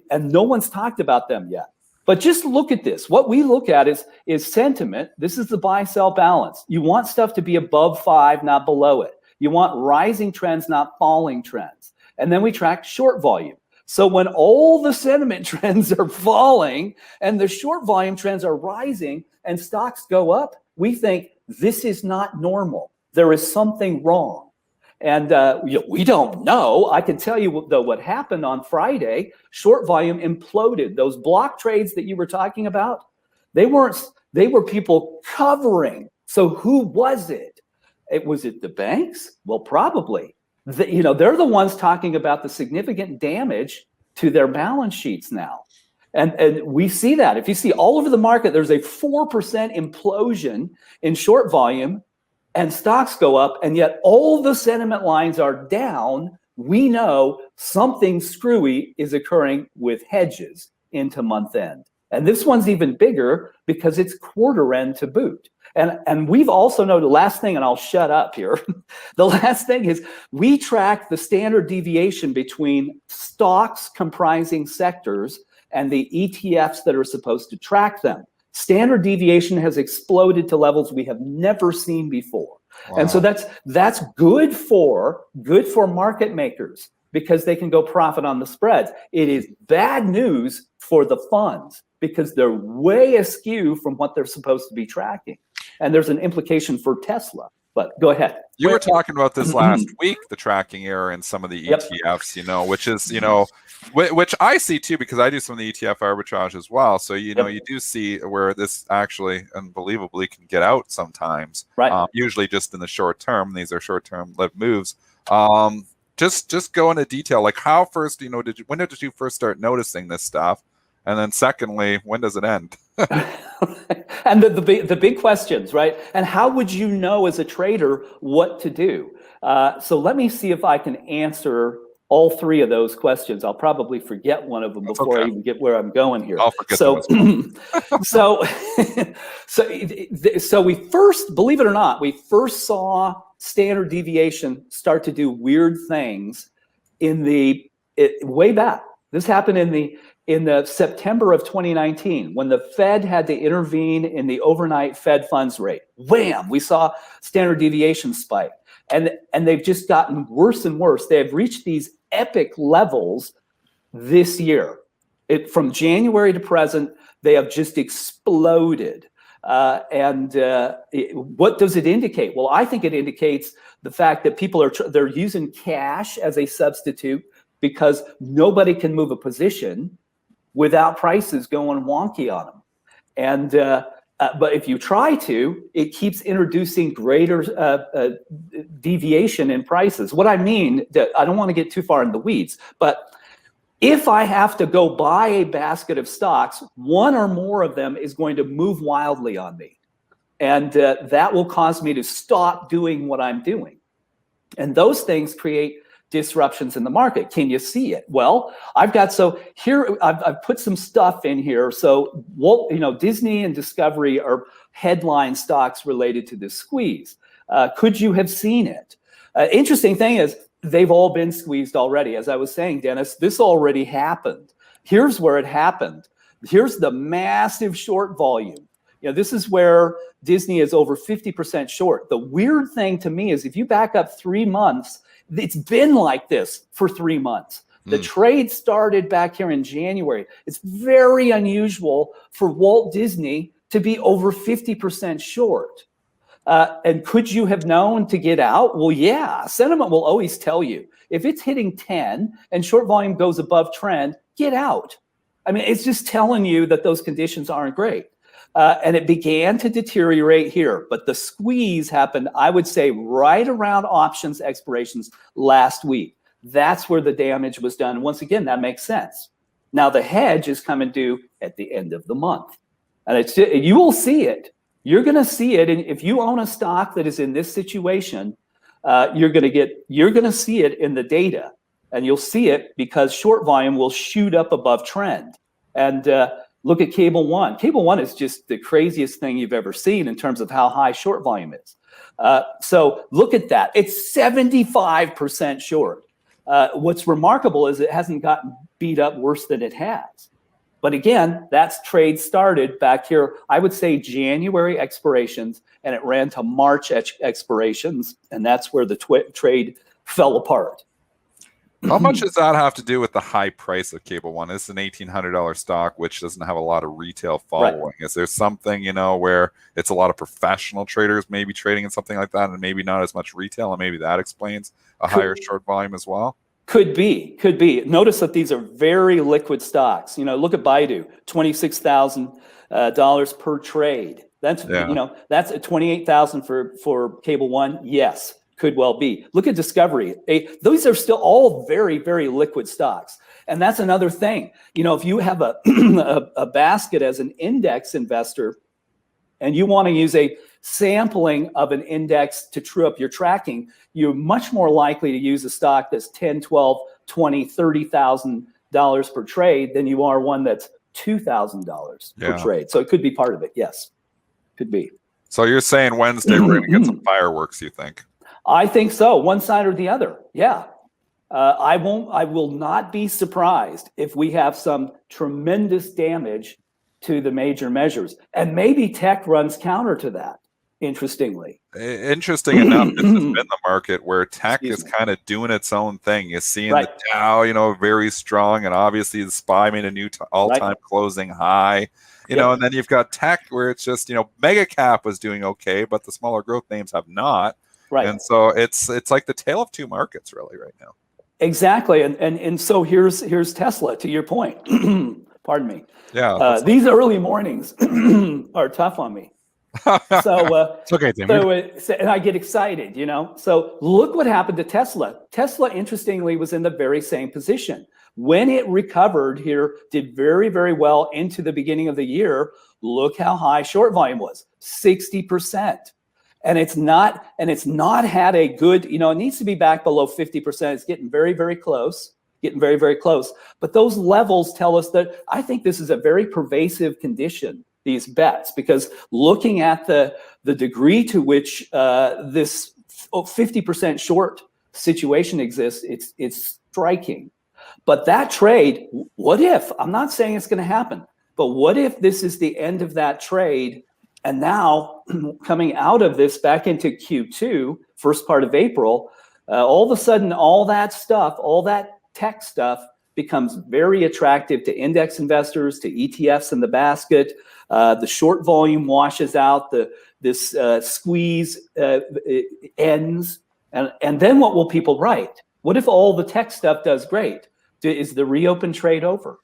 and no one's talked about them yet. But just look at this. What we look at is sentiment. This is the buy-sell balance. You want stuff to be above 5, not below it. You want rising trends, not falling trends. And then we track short volume. So when all the sentiment trends are falling and the short volume trends are rising and stocks go up, we think this is not normal. There is something wrong. And we don't know. I can tell you, though, what happened on Friday. Short volume imploded. Those block trades that you were talking about, they were people covering. So who was it? Was it the banks? Well, probably. They're the ones talking about the significant damage to their balance sheets now. And we see that. If you see all over the market, there's a 4% implosion in short volume, and stocks go up, and yet all the sentiment lines are down. We know something screwy is occurring with hedges into month end. And this one's even bigger because it's quarter end to boot. And we've also known the last thing, and I'll shut up here. The last thing is we track the standard deviation between stocks comprising sectors and the ETFs that are supposed to track them. Standard deviation has exploded to levels we have never seen before. Wow. And so that's good for market makers, because they can go profit on the spreads. It is bad news for the funds because they're way askew from what they're supposed to be tracking. And there's an implication for Tesla. But go ahead. You were talking about this last week, the tracking error in some of the ETFs, which is, which I see too, because I do some of the ETF arbitrage as well. So, you do see where this actually unbelievably can get out sometimes, right? Usually just in the short term. These are short-term lived moves. Just go into detail, like how first, when did you first start noticing this stuff? And then secondly, when does it end? And the big questions, right? And how would you know as a trader what to do? So let me see if I can answer all three of those questions. I'll probably forget one of them before I even get where I'm going here. I'll forget so we first, believe it or not, we first saw standard deviation start to do weird things way back. This happened in the September of 2019, when the Fed had to intervene in the overnight Fed funds rate. Wham! We saw standard deviation spike. And they've just gotten worse and worse. They have reached these epic levels this year. From January to present, they have just exploded. What does it indicate? Well, I think it indicates the fact that people they're using cash as a substitute, because nobody can move a position without prices going wonky on them. And but if you try to, it keeps introducing greater deviation in prices. What I mean, I don't want to get too far in the weeds, but If I have to go buy a basket of stocks, one or more of them is going to move wildly on me. And that will cause me to stop doing what I'm doing. And those things create disruptions in the market. Can you see it? Well, I've put some stuff in here. So, Disney and Discovery are headline stocks related to this squeeze. Could you have seen it? Interesting thing is, they've all been squeezed already. As I was saying, Dennis, this already happened. Here's where it happened. Here's the massive short volume. This is where Disney is over 50% short. The weird thing to me is if you back up 3 months, it's been like this for 3 months. The trade started back here in January. It's very unusual for Walt Disney to be over 50% short. And could you have known to get out? Well, yeah, sentiment will always tell you. If it's hitting 10 and short volume goes above trend, get out. I mean, it's just telling you that those conditions aren't great. And it began to deteriorate here. But the squeeze happened, I would say, right around options expirations last week. That's where the damage was done. Once again, that makes sense. Now, the hedge is coming due at the end of the month. And you will see it. You're going to see it, and if you own a stock that is in this situation, you're going to see it in the data, and you'll see it because short volume will shoot up above trend. And look at Cable One. Cable One is just the craziest thing you've ever seen in terms of how high short volume is. So look at that. It's 75% short. What's remarkable is it hasn't gotten beat up worse than it has. But again, that's trade started back here, I would say January expirations, and it ran to March expirations, and that's where the trade fell apart. How much does that have to do with the high price of Cable One? It's an $1,800 stock, which doesn't have a lot of retail following. Right. Is there something, where it's a lot of professional traders maybe trading in something like that and maybe not as much retail, and maybe that explains a higher short volume as well? Could be. Notice that these are very liquid stocks. Look at Baidu, $26,000 per trade. That's that's $28,000 for Cable One. Yes, could well be. Look at Discovery. Those are still all very, very liquid stocks. And that's another thing. If you have a basket as an index investor, and you want to use a sampling of an index to true up your tracking, you're much more likely to use a stock that's $10, $12, $20, $30,000 per trade than you are one that's $2,000 per trade. So it could be part of it. Yes, could be. So you're saying Wednesday we're going to get some fireworks, you think? I think so. One side or the other. Yeah. I will not be surprised if we have some tremendous damage to the major measures. And maybe tech runs counter to that, interestingly. Interesting enough, this has been the market where tech is kind of doing its own thing. You're seeing the Dow, very strong, and obviously the SPY made a new all-time closing high. You know, and then you've got tech where it's just, mega cap was doing okay, but the smaller growth names have not. Right. And so it's like the tale of two markets really right now. Exactly. And so here's Tesla, to your point. Pardon me. Yeah. These early mornings are tough on me. So it's okay, Tim. And I get excited, So look what happened to Tesla. Tesla, interestingly, was in the very same position. When it recovered here, did very, very well into the beginning of the year. Look how high short volume was, 60%. And it's not had a good, it needs to be back below 50%. It's getting very, very close. Very, very close. But those levels tell us that I think this is a very pervasive condition, these bets, because looking at the degree to which this 50% short situation exists, it's striking. But that trade, what if? I'm not saying it's going to happen, but what if this is the end of that trade? And now coming out of this back into Q2, first part of April, all of a sudden, all that stuff, all that tech stuff becomes very attractive to index investors, to ETFs in the basket. The short volume washes out, this squeeze ends. And then what will people write? What if all the tech stuff does great? Is the reopen trade over?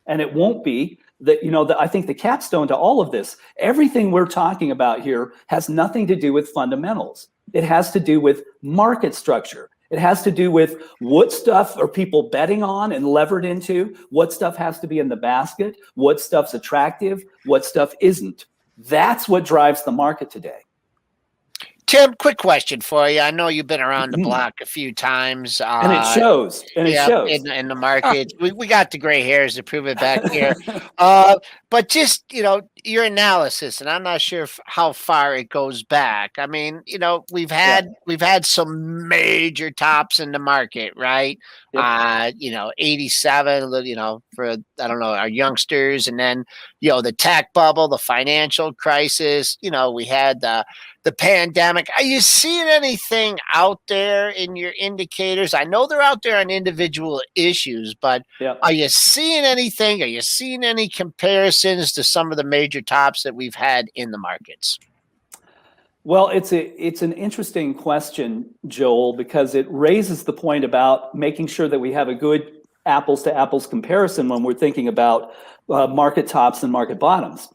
And it won't be. I think the capstone to all of this, everything we're talking about here has nothing to do with fundamentals. It has to do with market structure. It has to do with what stuff are people betting on and levered into, what stuff has to be in the basket, what stuff's attractive, what stuff isn't. That's what drives the market today. Tim, quick question for you. I know you've been around the block a few times. And it shows. And it shows. In the market. We got the gray hairs to prove it back here. But just, your analysis, and I'm not sure how far it goes back. I mean, we've had some major tops in the market, right? Yep. 87, for, I don't know, our youngsters. And then, the tech bubble, the financial crisis, we had the pandemic. Are you seeing anything out there in your indicators? I know they're out there on individual issues, but Are you seeing anything? Are you seeing any comparisons to some of the major tops that we've had in the markets? Well, it's an interesting question, Joel, because it raises the point about making sure that we have a good apples to apples comparison when we're thinking about market tops and market bottoms.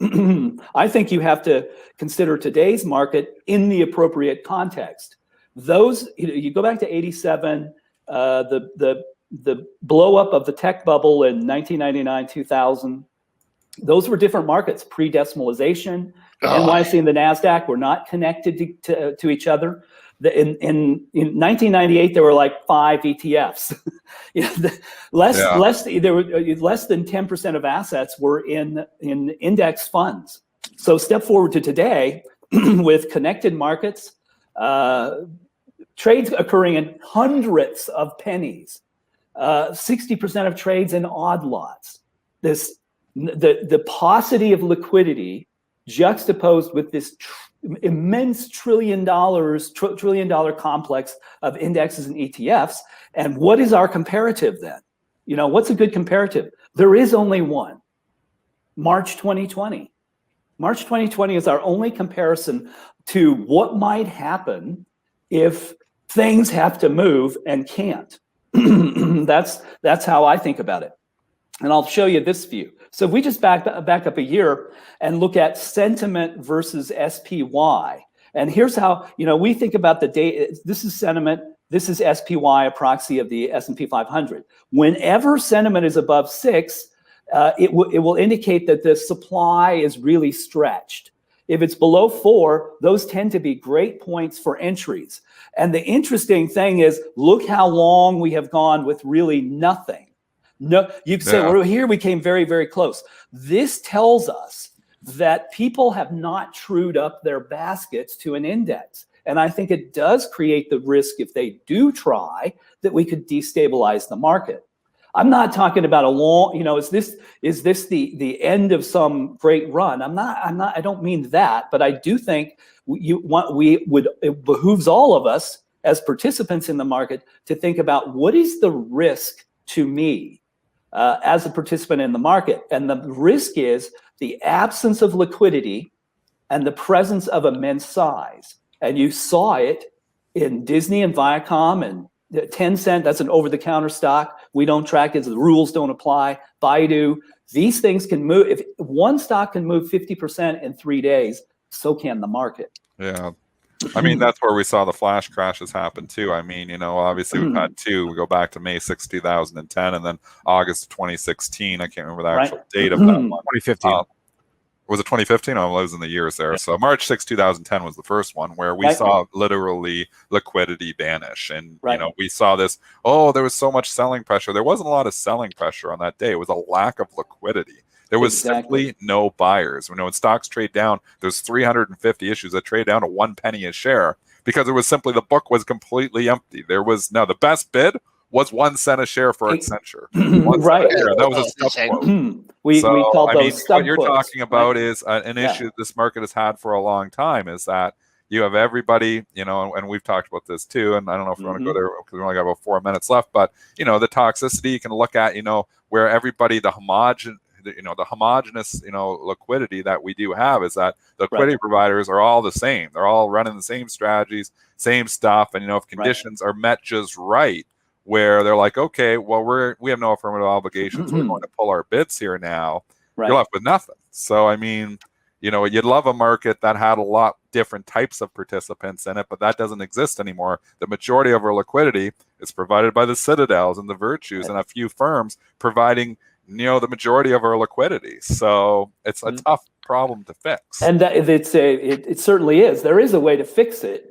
I think you have to consider today's market in the appropriate context. Those, you go back to 87, the blow up of the tech bubble in 1999, 2000. Those were different markets, pre-decimalization. The NYSE and the NASDAQ were not connected to each other. In 1998, there were like 5 ETFs. There were less than 10% of assets were in index funds. So step forward to today with connected markets, trades occurring in hundreds of pennies, 60% of trades in odd lots. The paucity of liquidity juxtaposed with this immense trillion dollar complex of indexes and ETFs. And what is our comparative then? What's a good comparative? There is only one. March 2020. March 2020 is our only comparison to what might happen if things have to move and can't. That's how I think about it. And I'll show you this view. So if we just back up a year and look at sentiment versus SPY, and here's how, we think about the data. This is sentiment. This is SPY, a proxy of the S&P 500. Whenever sentiment is above 6, it will indicate that the supply is really stretched. If it's below 4, those tend to be great points for entries. And the interesting thing is, look how long we have gone with really nothing. No, you can say, well, here we came very, very close. This tells us that people have not trued up their baskets to an index. And I think it does create the risk, if they do try, that we could destabilize the market. I'm not talking about a long, is this the end of some great run? I don't mean that, but I do think it behooves all of us as participants in the market to think about what is the risk to me as a participant in the market. And the risk is the absence of liquidity and the presence of immense size. And you saw it in Disney and Viacom and Tencent. That's an over-the-counter stock. We don't track it. The rules don't apply. Baidu. These things can move. If one stock can move 50% in 3 days, so can the market. Yeah. I mean, that's where we saw the flash crashes happen too. I mean, obviously we've had 2. We go back to May 6, 2010, and then August 2016. I can't remember the actual date of that one. 2015. Was it 2015? I'm losing the years there. Yeah. So March 6, 2010 was the first one where we saw literally liquidity vanish. And, we saw this, there was so much selling pressure. There wasn't a lot of selling pressure on that day. It was a lack of liquidity. There was simply no buyers. When stocks trade down, there's 350 issues that trade down to 1 penny a share because it was simply the book was completely empty. There was the best bid was 1 cent a share for Accenture. Right. That was a stub quote. We called those stub what you're quotes, talking about is an issue this market has had for a long time is that you have everybody, and we've talked about this too, and I don't know if we want to go there because we only got about 4 minutes left, but, the toxicity you can look at, where everybody, the homogenous, liquidity that we do have is that the liquidity providers are all the same. They're all running the same strategies, same stuff. And, if conditions are met just right, where they're like, okay, well, we have no affirmative obligations. We're going to pull our bids here now. You're left with nothing. So, I mean, you'd love a market that had a lot different types of participants in it, but that doesn't exist anymore. The majority of our liquidity is provided by the Citadels and the Virtues and a few firms providing, the majority of our liquidity. So it's a tough problem to fix. And it certainly is. There is a way to fix it,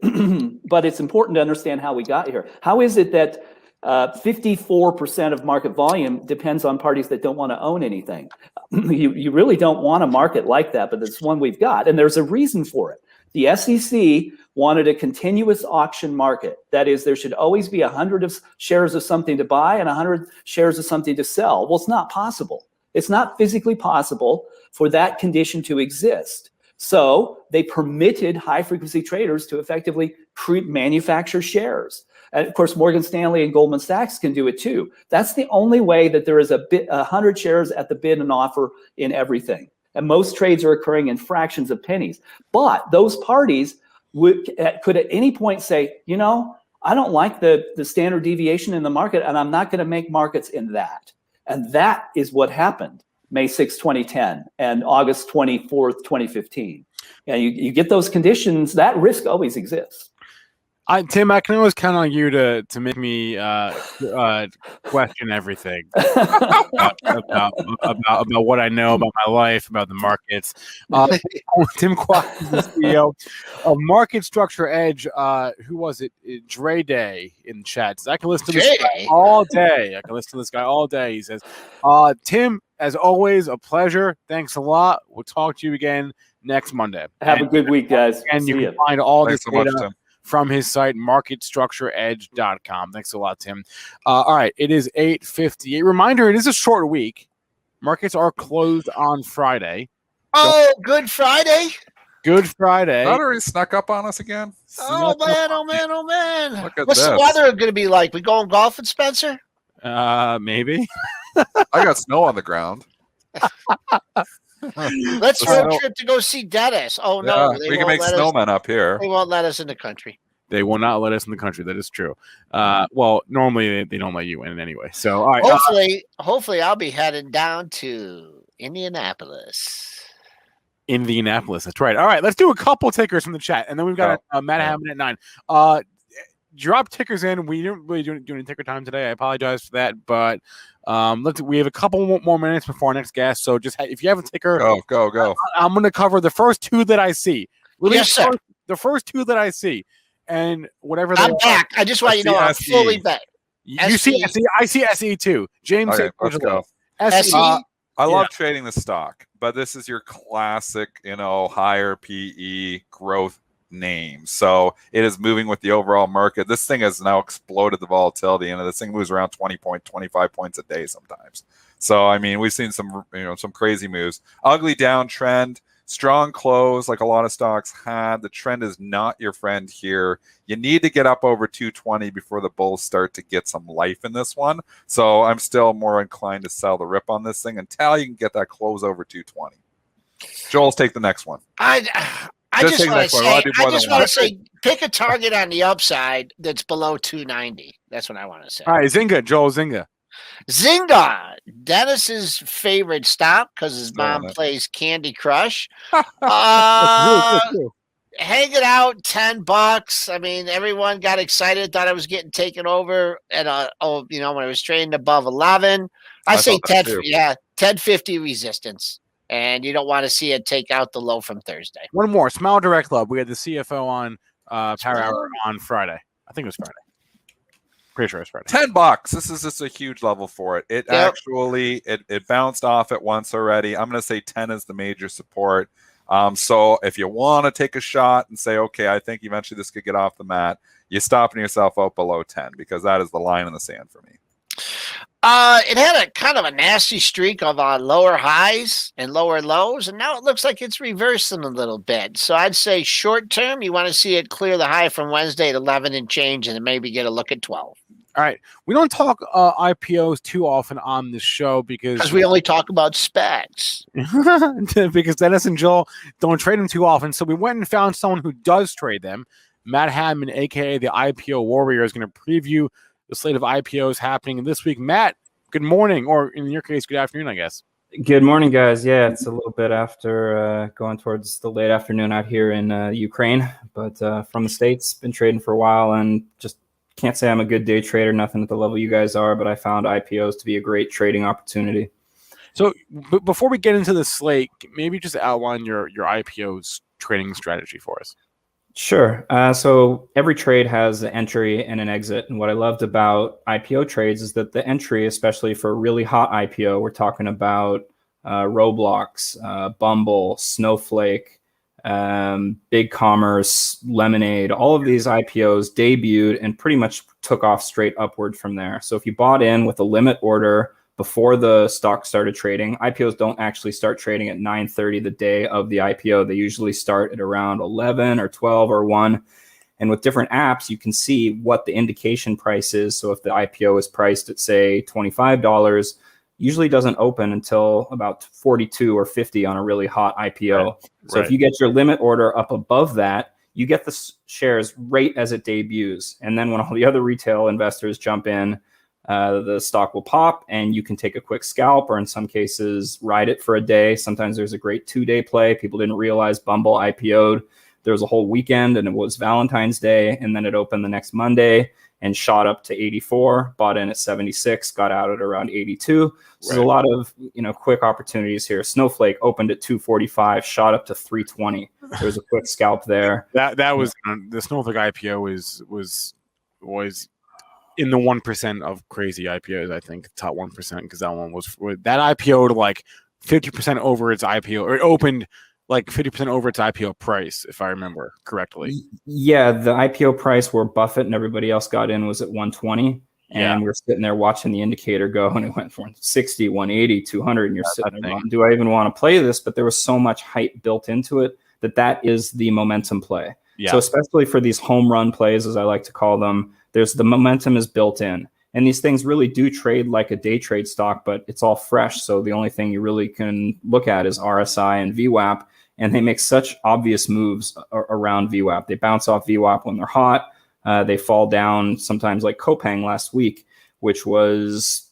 but it's important to understand how we got here. How is it that 54% of market volume depends on parties that don't want to own anything? You really don't want a market like that, but it's one we've got, and there's a reason for it. The SEC wanted a continuous auction market. That is, there should always be 100 shares of something to buy and 100 shares of something to sell. Well, it's not possible. It's not physically possible for that condition to exist. So they permitted high-frequency traders to effectively manufacture shares. And of course, Morgan Stanley and Goldman Sachs can do it too. That's the only way that there is 100 shares at the bid and offer in everything. And most trades are occurring in fractions of pennies. But those parties could at any point say, I don't like the standard deviation in the market, and I'm not going to make markets in that. And that is what happened May 6, 2010 and August 24th, 2015. And you get those conditions, that risk always exists. Tim, I can always count on you to make me question everything about what I know about my life, about the markets. Tim Quast is the CEO of Market Structure Edge. Who was it? Dre Day in the chat. I can listen to this guy all day. He says, Tim, as always, a pleasure. Thanks a lot. We'll talk to you again next Monday. Have a good week, guys. And you can find all this data from his site, marketstructureedge.com. Thanks a lot, Tim. All right, it is 8:58. Reminder, it is a short week. Markets are closed on Friday. Oh, Good Friday. Good Friday. That already snuck up on us again. Oh, man. Look at What's this. the weather going to be like? We going golfing, Spencer? Maybe. I got snow on the ground. Let's road trip to go see Dennis. Oh, no. We can make snowmen up here. They won't let us in the country. They will not let us in the country. That is true. Well, normally they don't let you in anyway. So, all right. Hopefully I'll be heading down to Indianapolis. That's right. All right, let's do a couple tickers from the chat, and then we've got Matt Hammond at 9. Drop tickers in. We didn't really do any ticker time today. I apologize for that, but we have a couple more minutes before our next guest. So just if you have a ticker, go. I'm going to cover the first two that I see. Yes, sir. The first two that I see, and whatever. I'm back. I just want you to know I'm fully back. You see SE. I see SE too. James, okay, let's go. SE. I love trading the stock, but this is your classic, higher PE growth name. So it is moving with the overall market. This thing has now exploded the volatility, and this thing moves around 25 points a day sometimes. So, I mean, we've seen some crazy moves. Ugly downtrend, strong close like a lot of stocks had. The trend is not your friend here. You need to get up over 220 before the bulls start to get some life in this one. So I'm still more inclined to sell the rip on this thing until you can get that close over 220. Joel, take the next one. I just want to say, pick a target on the upside that's below 290. That's what I want to say. All right, Joel Zinga. Zynga, Dennis's favorite stop because his mom plays Candy Crush. Hang it out, $10. I mean, everyone got excited, thought I was getting taken over at when I was trading above 11. I say 1050 resistance. And you don't want to see it take out the low from Thursday. One more. Smile Direct Club. We had the CFO on Power Hour on Friday. I think it was Friday. Pretty sure it was Friday. $10. This is just a huge level for it. It actually bounced off at once already. I'm going to say 10 is the major support. So if you want to take a shot and say, okay, I think eventually this could get off the mat, you're stopping yourself out below 10 because that is the line in the sand for me. It had a kind of a nasty streak of lower highs and lower lows, and now it looks like it's reversing a little bit. So I'd say short term, you want to see it clear the high from Wednesday at 11 and change, and then maybe get a look at 12. All right. We don't talk IPOs too often on this show because we only talk about specs. Because Dennis and Joel don't trade them too often. So we went and found someone who does trade them. Matt Hammond, a.k.a. the IPO Warrior, is going to preview the slate of IPOs happening this week. Matt, good morning, or in your case, good afternoon, I guess. Good morning, guys. Yeah, it's a little bit after going towards the late afternoon out here in Ukraine, but from the States, been trading for a while and just can't say I'm a good day trader, nothing at the level you guys are, but I found IPOs to be a great trading opportunity. So before we get into the slate, maybe just outline your IPOs trading strategy for us. Sure. So every trade has an entry and an exit. And what I loved about IPO trades is that the entry, especially for a really hot IPO, we're talking about Roblox, Bumble, Snowflake, BigCommerce, Lemonade, all of these IPOs debuted and pretty much took off straight upward from there. So if you bought in with a limit order before the stock started trading, IPOs don't actually start trading at 9:30 the day of the IPO. They usually start at around 11 or 12 or 1. And with different apps, you can see what the indication price is. So if the IPO is priced at, say, $25, usually doesn't open until about 42 or 50 on a really hot IPO. Right. So if you get your limit order up above that, you get the shares right as it debuts. And then when all the other retail investors jump in, the stock will pop and you can take a quick scalp, or in some cases ride it for a day. Sometimes there's a great 2-day play. People didn't realize Bumble IPO'd. There was a whole weekend and it was Valentine's Day, and then it opened the next Monday and shot up to 84, bought in at 76, got out at around 82. So there's a lot of quick opportunities here. Snowflake opened at 245, shot up to 320. There was a quick scalp there. That was the Snowflake IPO was in the 1% of crazy IPOs, I think, top 1%, because that one was that IPO'd like 50% over its IPO, or it opened like 50% over its IPO price, if I remember correctly. Yeah, the IPO price where Buffett and everybody else got in was at 120, and we're sitting there watching the indicator go, and it went from 60, 180, 200, and you're sitting there going, do I even want to play this? But there was so much hype built into it that is the momentum play. Yeah. So especially for these home run plays, as I like to call them, there's the momentum is built in. And these things really do trade like a day trade stock, but it's all fresh. So the only thing you really can look at is RSI and VWAP. And they make such obvious moves around VWAP. They bounce off VWAP when they're hot. They fall down sometimes, like Copang last week, which was,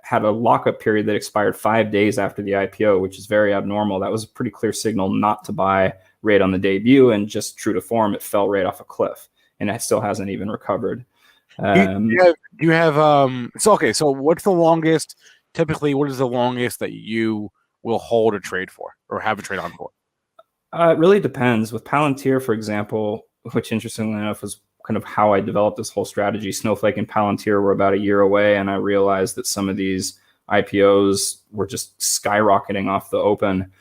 had a lockup period that expired 5 days after the IPO, which is very abnormal. That was a pretty clear signal not to buy right on the debut, and just true to form, it fell right off a cliff, and it still hasn't even recovered. You have so okay. So what's the longest? Typically, what is the longest that you will hold a trade for, or have a trade on for? It really depends. With Palantir, for example, which interestingly enough was kind of how I developed this whole strategy. Snowflake and Palantir were about a year away, and I realized that some of these IPOs were just skyrocketing off the open.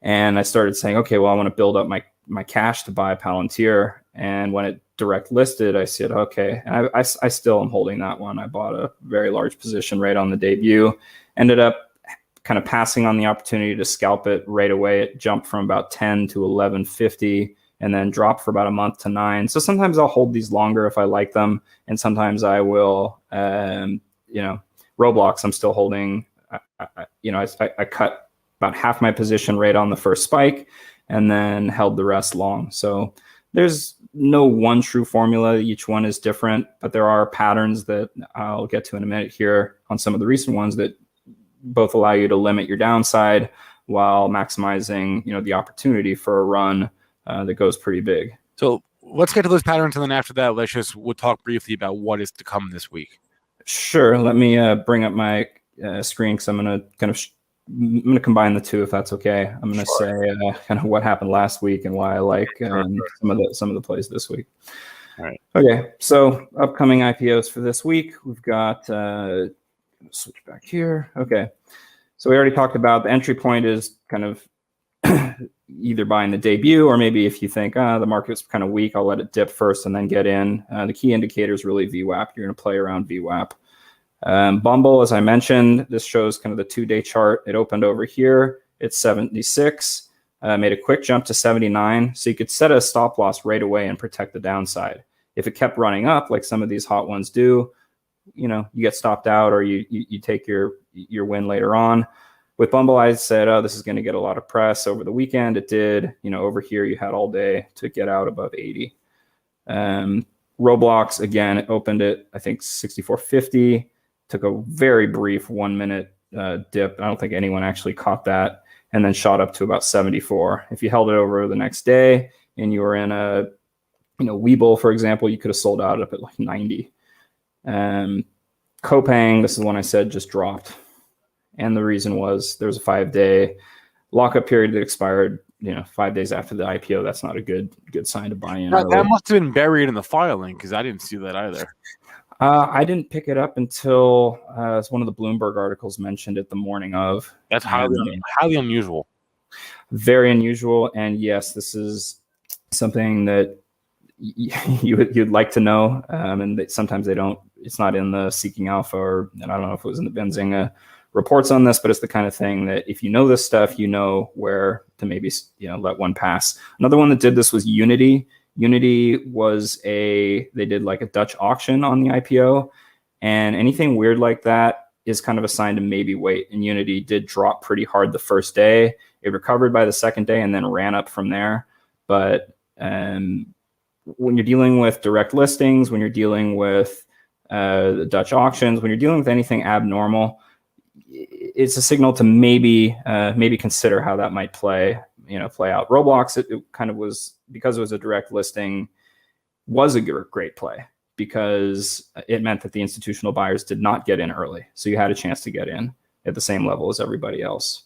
And I started saying, okay, well, I want to build up my cash to buy Palantir. And when it direct listed, I said, okay. And I still am holding that one. I bought a very large position right on the debut. Ended up kind of passing on the opportunity to scalp it right away. It jumped from about 10 to 11.50 and then dropped for about a month to 9. So sometimes I'll hold these longer if I like them. And sometimes I will, Roblox, I'm still holding, I cut about half my position right on the first spike and then held the rest long. So there's no one true formula. Each one is different, but there are patterns that I'll get to in a minute here on some of the recent ones that both allow you to limit your downside while maximizing, the opportunity for a run that goes pretty big. So let's get to those patterns, and then after that, we'll talk briefly about what is to come this week. Sure. Let me bring up my screen, because I'm going to combine the two, if that's okay. I'm going to say kind of what happened last week and why I like some of the plays this week. All right. Okay. So upcoming IPOs for this week, we've got. Switch back here. Okay. So we already talked about the entry point is kind of either buying the debut, or maybe if you think the market's kind of weak, I'll let it dip first and then get in. The key indicator is really VWAP. You're going to play around VWAP. Bumble, as I mentioned, this shows kind of the 2-day chart. It opened over here. It's 76, made a quick jump to 79. So you could set a stop loss right away and protect the downside. If it kept running up, like some of these hot ones do, you get stopped out, or you take your win later on. With Bumble, I said, this is going to get a lot of press over the weekend. It did. Over here, you had all day to get out above 80. Roblox, again, it opened at, I think, 64.50. Took a very brief 1 minute dip. I don't think anyone actually caught that, and then shot up to about 74. If you held it over the next day and you were in a, Webull, for example, you could have sold out up at like 90. Copang, this is one I said just dropped. And the reason was there was a 5-day lockup period that expired, 5 days after the IPO. That's not a good sign to buy in. That must have been buried in the filing because I didn't see that either. I didn't pick it up until one of the Bloomberg articles mentioned it the morning of. That's highly unusual. Very unusual. And yes, this is something that you'd like to know. And sometimes they don't. It's not in the Seeking Alpha, and I don't know if it was in the Benzinga reports on this, but it's the kind of thing that if you know this stuff, you know where to maybe let one pass. Another one that did this was Unity. Unity they did like a Dutch auction on the IPO, and anything weird like that is kind of a sign to maybe wait. And Unity did drop pretty hard the first day. It recovered by the second day and then ran up from there. But when you're dealing with direct listings, when you're dealing with the Dutch auctions, when you're dealing with anything abnormal, it's a signal to maybe consider how that might play out. Roblox, it kind of was, because it was a direct listing, was a great play because it meant that the institutional buyers did not get in early. So you had a chance to get in at the same level as everybody else.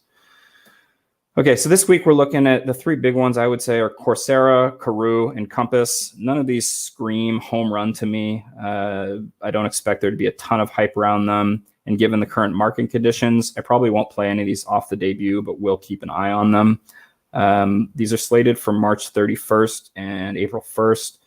Okay, so this week we're looking at the three big ones I would say are Coursera, Karoo, and Compass. None of these scream home run to me. I don't expect there to be a ton of hype around them. And given the current market conditions, I probably won't play any of these off the debut, but will keep an eye on them. These are slated for March 31st and April 1st.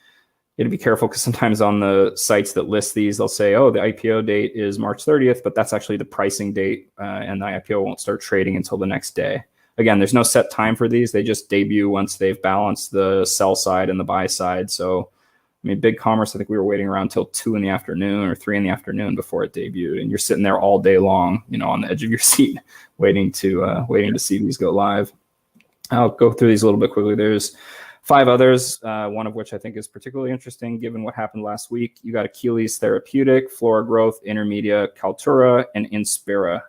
You have to be careful because sometimes on the sites that list these, they'll say, oh, the IPO date is March 30th, but that's actually the pricing date, and the IPO won't start trading until the next day. Again, there's no set time for these. They just debut once they've balanced the sell side and the buy side. So, I mean, Big Commerce, I think we were waiting around till 2 in the afternoon or 3 in the afternoon before it debuted. And you're sitting there all day long, on the edge of your seat, waiting to see these go live. I'll go through these a little bit quickly. There's 5 others, one of which I think is particularly interesting given what happened last week. You got Achilles Therapeutic, Flora Growth, Intermedia, Kaltura, and Inspira.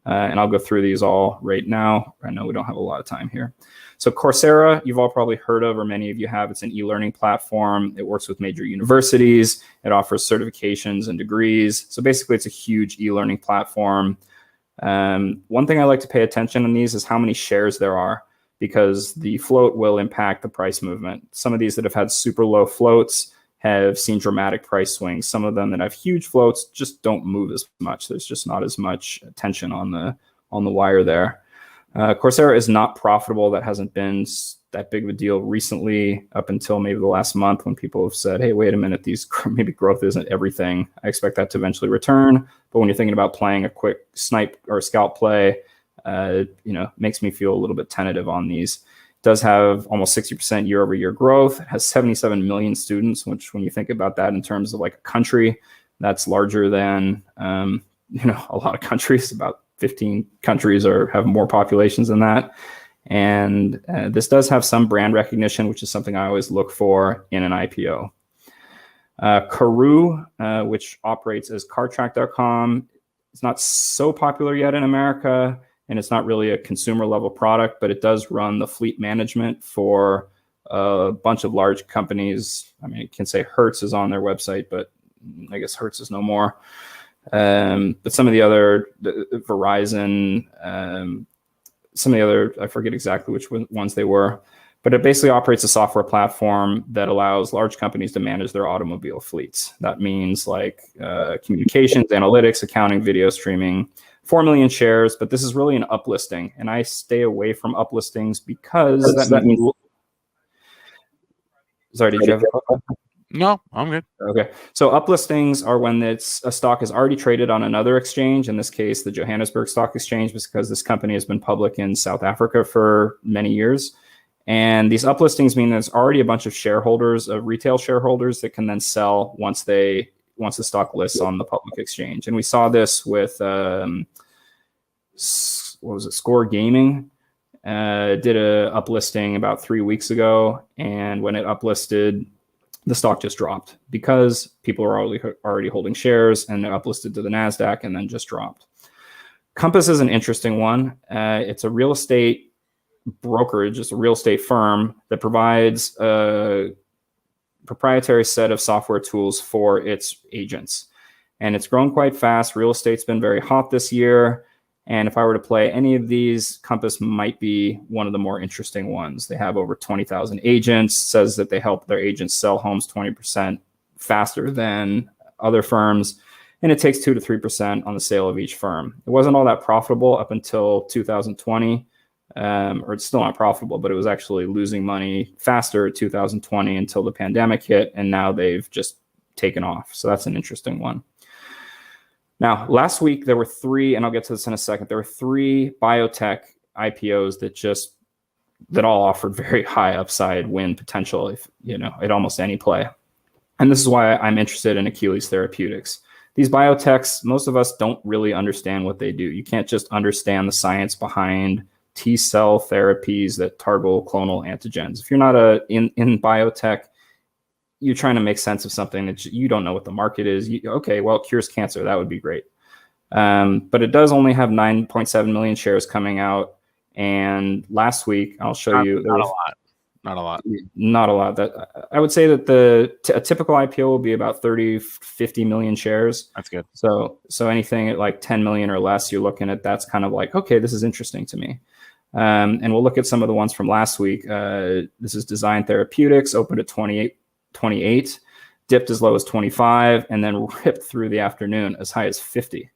And I'll go through these all right now. I know we don't have a lot of time here. So Coursera, you've all probably heard of, or many of you have. It's an e-learning platform. It works with major universities. It offers certifications and degrees. So basically, it's a huge e-learning platform. One thing I like to pay attention on these is how many shares there are, because the float will impact the price movement. Some of these that have had super low floats have seen dramatic price swings. Some of them that have huge floats just don't move as much. There's just not as much attention on the wire there. Coursera is not profitable. That hasn't been that big of a deal recently, up until maybe the last month when people have said, hey, wait a minute, maybe growth isn't everything. I expect that to eventually return. But when you're thinking about playing a quick snipe or scalp play, makes me feel a little bit tentative on these. It does have almost 60% year over year growth. It has 77 million students, which when you think about that in terms of like a country, that's larger than, a lot of countries. About 15 countries have more populations than that. And this does have some brand recognition, which is something I always look for in an IPO. Karoo, which operates as CarTrack.com, it's not so popular yet in America, and it's not really a consumer level product, but it does run the fleet management for a bunch of large companies. I mean, you can say Hertz is on their website, but I guess Hertz is no more. But some of the other, Verizon, some of the other, I forget exactly which ones they were, but it basically operates a software platform that allows large companies to manage their automobile fleets. That means like communications, analytics, accounting, video streaming. 4 million shares, but this is really an uplisting, and I stay away from uplistings because that means. Sorry, did you have? No, I'm good. Okay, so uplistings are when a stock is already traded on another exchange. In this case, the Johannesburg Stock Exchange, because this company has been public in South Africa for many years. And these uplistings mean there's already a bunch of shareholders, retail shareholders, that can then sell once the stock lists on the public exchange. And we saw this with, Score Gaming did a uplisting about 3 weeks ago. And when it uplisted, the stock just dropped because people are already holding shares, and they're uplisted to the NASDAQ and then just dropped. Compass is an interesting one. It's a real estate brokerage. It's a real estate firm that provides a proprietary set of software tools for its agents. And it's grown quite fast. Real estate's been very hot this year. And if I were to play any of these, Compass might be one of the more interesting ones. They have over 20,000 agents, says that they help their agents sell homes 20% faster than other firms. And it takes 2 to 3% on the sale of each firm. It wasn't all that profitable up until 2020, or it's still not profitable, but it was actually losing money faster in 2020 until the pandemic hit. And now they've just taken off. So that's an interesting one. Now, last week, there were 3, and I'll get to this in a second, there were 3 biotech IPOs that all offered very high upside win potential, if at almost any play. And this is why I'm interested in Achilles Therapeutics. These biotechs, most of us don't really understand what they do. You can't just understand the science behind T-cell therapies that target clonal antigens. If you're not in biotech, you're trying to make sense of something that you don't know what the market is. Okay, well, it cures cancer. That would be great. But it does only have 9.7 million shares coming out. And last week, I'll show you. Not a lot. Not a lot. That I would say that a typical IPO will be about 30, 50 million shares. That's good. So anything at like 10 million or less, you're looking at, that's kind of like, okay, this is interesting to me. And we'll look at some of the ones from last week. This is Design Therapeutics, opened at 28, dipped as low as 25, and then ripped through the afternoon as high as 50.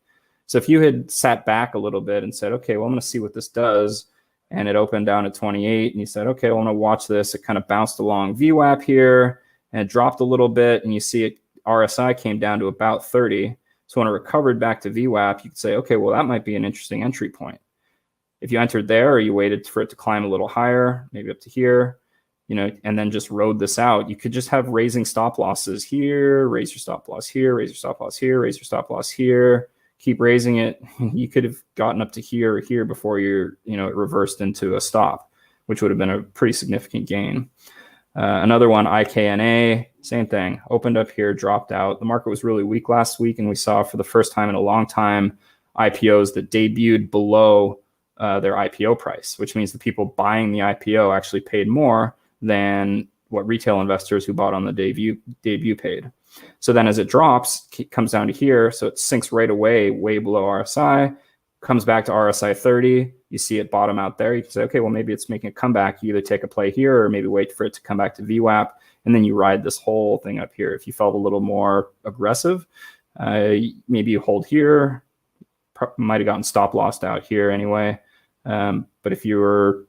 So if you had sat back a little bit and said, okay, well, I'm going to see what this does, and it opened down at 28, and you said, okay, well, I'm going to watch this. It kind of bounced along VWAP here, and it dropped a little bit, and you see it, RSI came down to about 30. So when it recovered back to VWAP, you could say, okay, well, that might be an interesting entry point. If you entered there, or you waited for it to climb a little higher, maybe up to here, and then just rode this out, you could just have raising stop losses here, raise your stop loss here, raise your stop loss here, raise your stop loss here, keep raising it. You could have gotten up to here or here before it reversed into a stop, which would have been a pretty significant gain. Another one, IKNA, same thing, opened up here, dropped out. The market was really weak last week, and we saw for the first time in a long time IPOs that debuted below their IPO price, which means the people buying the IPO actually paid more than what retail investors who bought on the debut paid. So then as it drops, it comes down to here. So it sinks right away, way below RSI, comes back to RSI 30. You see it bottom out there. You can say, okay, well, maybe it's making a comeback. You either take a play here or maybe wait for it to come back to VWAP. And then you ride this whole thing up here. If you felt a little more aggressive, maybe you hold here, might have gotten stop lossed out here anyway. But if you were,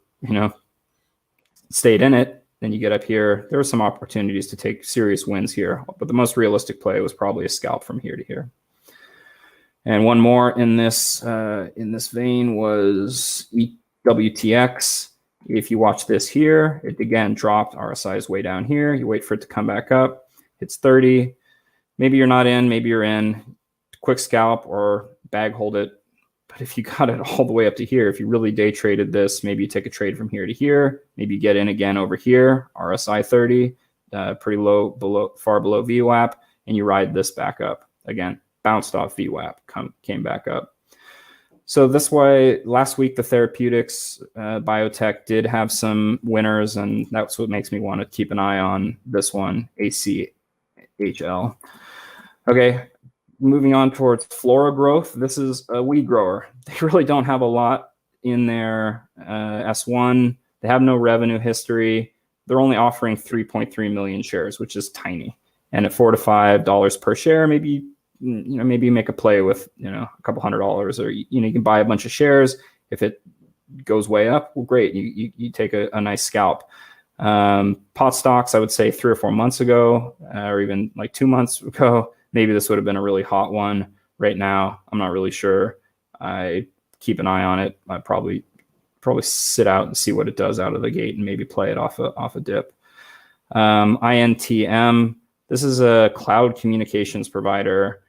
stayed in it, then you get up here. There are some opportunities to take serious wins here, but the most realistic play was probably a scalp from here to here. And one more in this vein was WTX. If you watch this here, it again dropped. RSI is way down here. You wait for it to come back up. It's 30. Maybe you're not in. Maybe you're in. Quick scalp or bag hold it. But if you got it all the way up to here, if you really day traded this, maybe you take a trade from here to here. Maybe you get in again over here, RSI 30, pretty low, far below VWAP, and you ride this back up. Again, bounced off VWAP, came back up. So that's why last week the therapeutics biotech did have some winners, and that's what makes me want to keep an eye on this one, ACHL. Okay. Moving on towards Flora Growth, this is a weed grower. They really don't have a lot in their S1. They have no revenue history. They're only offering 3.3 million shares, which is tiny. And at $4 to $5 per share, maybe you make a play with a couple $100, or you can buy a bunch of shares. If it goes way up, well, great. You take a nice scalp. Pot stocks, I would say 3 or 4 months ago, or even like 2 months ago. Maybe this would have been a really hot one. Right now, I'm not really sure. I keep an eye on it. I probably sit out and see what it does out of the gate and maybe play it off a dip. INTM, this is a cloud communications provider.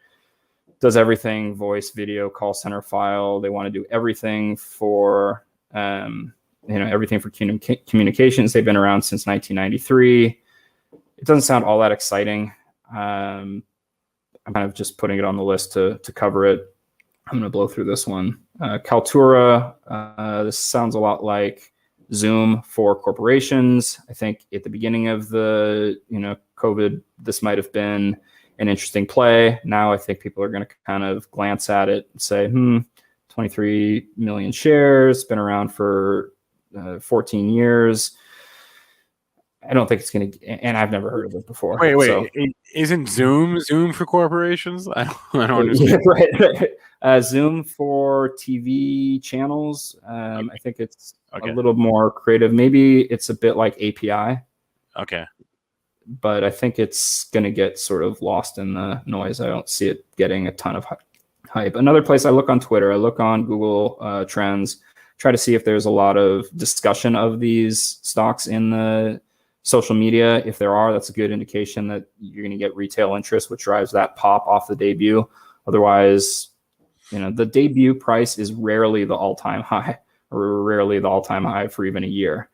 Does everything, voice, video, call center, file. They want to do everything for everything for communications. They've been around since 1993. It doesn't sound all that exciting. I'm kind of just putting it on the list to cover it. I'm going to blow through this one. Kaltura, this sounds a lot like Zoom for corporations. I think at the beginning of the COVID, this might have been an interesting play. Now I think people are going to kind of glance at it and say, 23 million shares, been around for 14 years. I don't think it's going to, and I've never heard of it before. Wait, so. Isn't Zoom for corporations? I don't understand. Yeah, right. Zoom for TV channels. I think it's a little more creative. Maybe it's a bit like API. Okay. But I think it's going to get sort of lost in the noise. I don't see it getting a ton of hype. Another place I look on Twitter, I look on Google Trends, try to see if there's a lot of discussion of these stocks in the social media. If there are, that's a good indication that you're going to get retail interest, which drives that pop off the debut. Otherwise, the debut price is rarely the all-time high, or rarely the all-time high for even a year.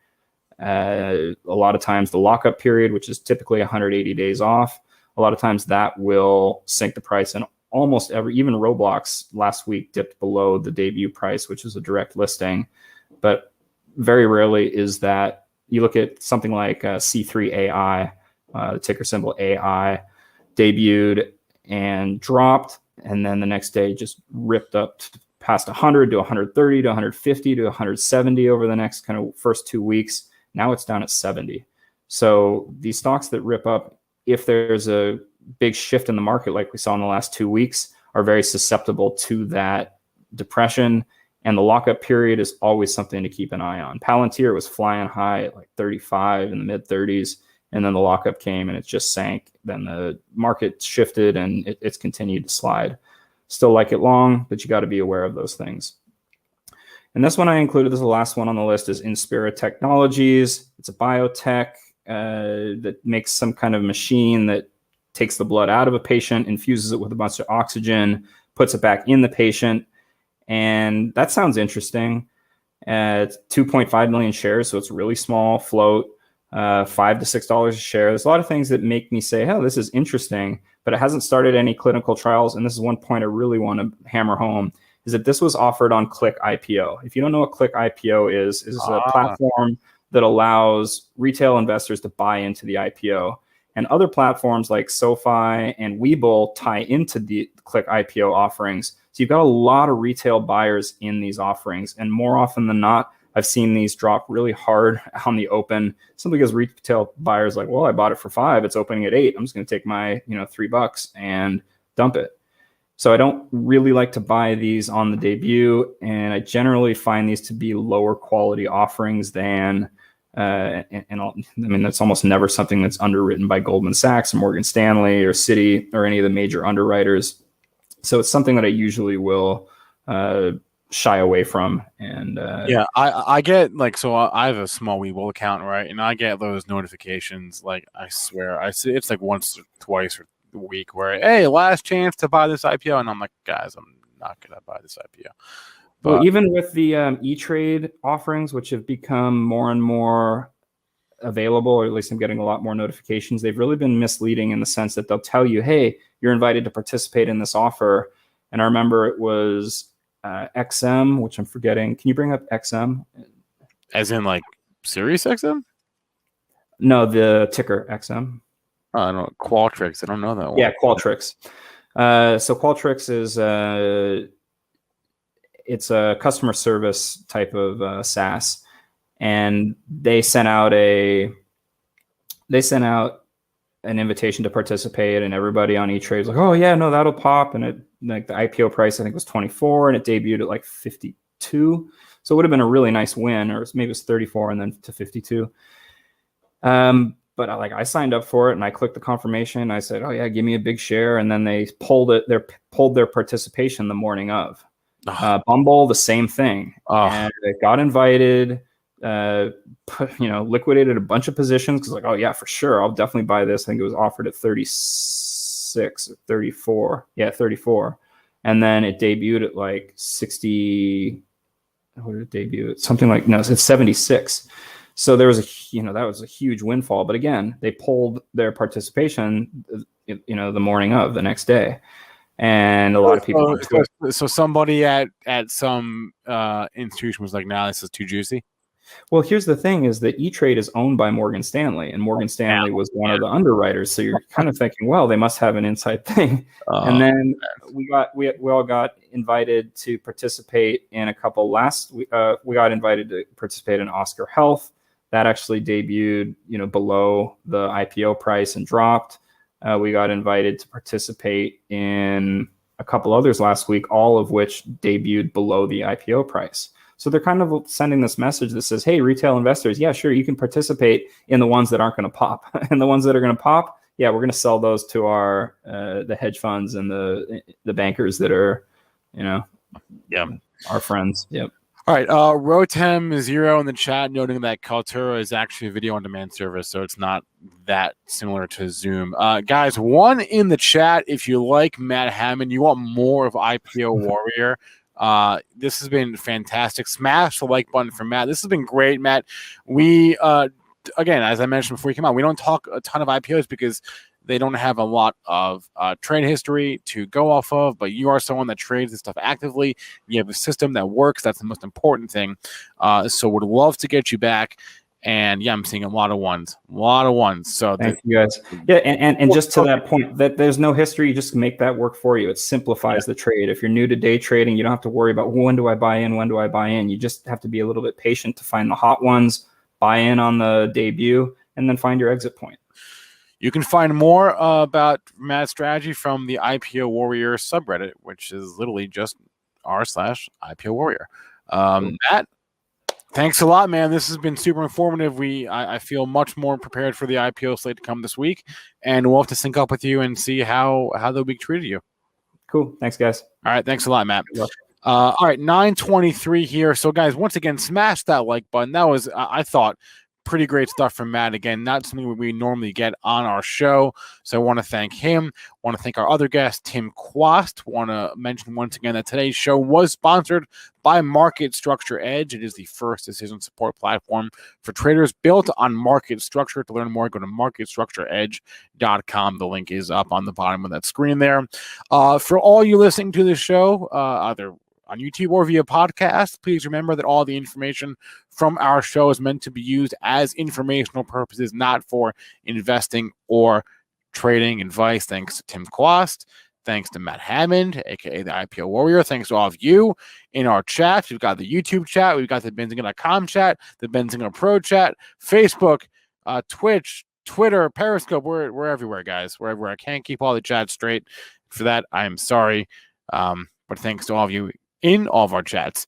A lot of times the lockup period, which is typically 180 days off, a lot of times that will sink the price. And almost even Roblox last week dipped below the debut price, which is a direct listing. But very rarely is that. You look at something like C3 AI, the ticker symbol AI, debuted and dropped, and then the next day just ripped up past 100 to 130 to 150 to 170 over the next kind of first 2 weeks. Now it's down at 70. So these stocks that rip up, if there's a big shift in the market like we saw in the last 2 weeks, are very susceptible to that depression. And the lockup period is always something to keep an eye on. Palantir was flying high at like 35 in the mid 30s. And then the lockup came and it just sank. Then the market shifted and it's continued to slide. Still like it long, but you got to be aware of those things. And this one I included, this is the last one on the list, is Inspira Technologies. It's a biotech that makes some kind of machine that takes the blood out of a patient, infuses it with a bunch of oxygen, puts it back in the patient. And that sounds interesting. It's 2.5 million shares, so it's really small float, $5 to $6 a share. There's a lot of things that make me say, oh, this is interesting, but it hasn't started any clinical trials. And this is one point I really want to hammer home, is that this was offered on Click IPO. If you don't know what Click IPO is a platform that allows retail investors to buy into the IPO. And other platforms like SoFi and Webull tie into the Click IPO offerings. So you've got a lot of retail buyers in these offerings. And more often than not, I've seen these drop really hard on the open, simply because retail buyers like, well, I bought it for $5, it's opening at $8. I'm just going to take my $3 and dump it. So I don't really like to buy these on the debut. And I generally find these to be lower quality offerings than that's almost never something that's underwritten by Goldman Sachs or Morgan Stanley or Citi or any of the major underwriters. So it's something that I usually will shy away from. And I get I have a small Webull account, right? And I get those notifications. Like, I swear, I see it's like once or twice a week where, hey, last chance to buy this IPO. And I'm like, guys, I'm not going to buy this IPO. Well, even with the E-Trade offerings, which have become more and more available, or at least I'm getting a lot more notifications, they've really been misleading in the sense that they'll tell you, hey, you're invited to participate in this offer. And I remember it was XM, which I'm forgetting. Can you bring up XM? As in like Sirius XM? No, the ticker XM. Oh, I don't know. Qualtrics. I don't know that one. Yeah, Qualtrics. So Qualtrics is it's a customer service type of SaaS, and they sent out an invitation to participate, and everybody on E-Trade was like, oh yeah, no, that'll pop. And it, like, the IPO price I think was 24, and it debuted at like 52. So it would have been a really nice win, or maybe it was 34 and then to 52. But I signed up for it and I clicked the confirmation. I said, oh yeah, give me a big share. And then they pulled their participation the morning of. Bumble, the same thing. And they got invited, liquidated a bunch of positions because oh yeah, for sure, I'll definitely buy this. I think it was offered at 36 or 34. Yeah, 34. And then it debuted at like 60. What did it debut at? Something like, no, it's 76. So there was that was a huge windfall. But again, they pulled their participation, the morning of the next day. And a lot of people on Twitter. So somebody at some institution was like, "Nah, this is too juicy." Well, here's the thing: is that E-Trade is owned by Morgan Stanley, and Morgan Stanley was one of the underwriters. So you're kind of thinking, well, they must have an inside thing. And then we all got invited to participate in a couple we got invited to participate in Oscar Health. That actually debuted, below the IPO price and dropped. We got invited to participate in a couple others last week, all of which debuted below the IPO price. So they're kind of sending this message that says, hey, retail investors, yeah, sure, you can participate in the ones that aren't going to pop. And the ones that are going to pop, yeah, we're going to sell those to our the hedge funds and the bankers that are, our friends. Yep. All right. Rotem0 in the chat noting that Kaltura is actually a video on demand service, so it's not that similar to Zoom. Guys, one in the chat, if you like Matt Hammond, you want more of IPO Warrior. This has been fantastic. Smash the like button for Matt. This has been great, Matt. We again, as I mentioned before you came on, we don't talk a ton of IPOs because they don't have a lot of trade history to go off of, but you are someone that trades this stuff actively. You have a system that works. That's the most important thing. So would love to get you back. And yeah, I'm seeing a lot of ones. So thank you guys. Yeah, and just to that point, that there's no history, you just make that work for you. It simplifies the trade. If you're new to day trading, you don't have to worry about when do I buy in. You just have to be a little bit patient to find the hot ones, buy in on the debut, and then find your exit point. You can find more about Matt's strategy from the IPO Warrior subreddit, which is literally just r/IPO Warrior. Matt, thanks a lot, man. This has been super informative. I feel much more prepared for the IPO slate to come this week, and we'll have to sync up with you and see how the week treated you. Cool. Thanks, guys. All right. Thanks a lot, Matt. All right. 9:23 here. So, guys, once again, smash that like button. That was, I thought, pretty great stuff from Matt. Again, not something we normally get on our show. So I want to thank him. Want to thank our other guest, Tim Quast. Want to mention once again that today's show was sponsored by Market Structure Edge. It is the first decision support platform for traders built on market structure. To learn more, go to marketstructureedge.com. The link is up on the bottom of that screen there. For all you listening to this show, either on YouTube or via podcast, please remember that all the information from our show is meant to be used as informational purposes, not for investing or trading advice. Thanks to Tim Quast. Thanks to Matt Hammond, aka the IPO Warrior. Thanks to all of you in our chat. We've got the YouTube chat. We've got the Benzinga.com chat, the Benzinga Pro chat, Facebook, Twitch, Twitter, Periscope. We're everywhere, guys. We're everywhere. I can't keep all the chats straight. For that, I am sorry. But thanks to all of you in all of our chats.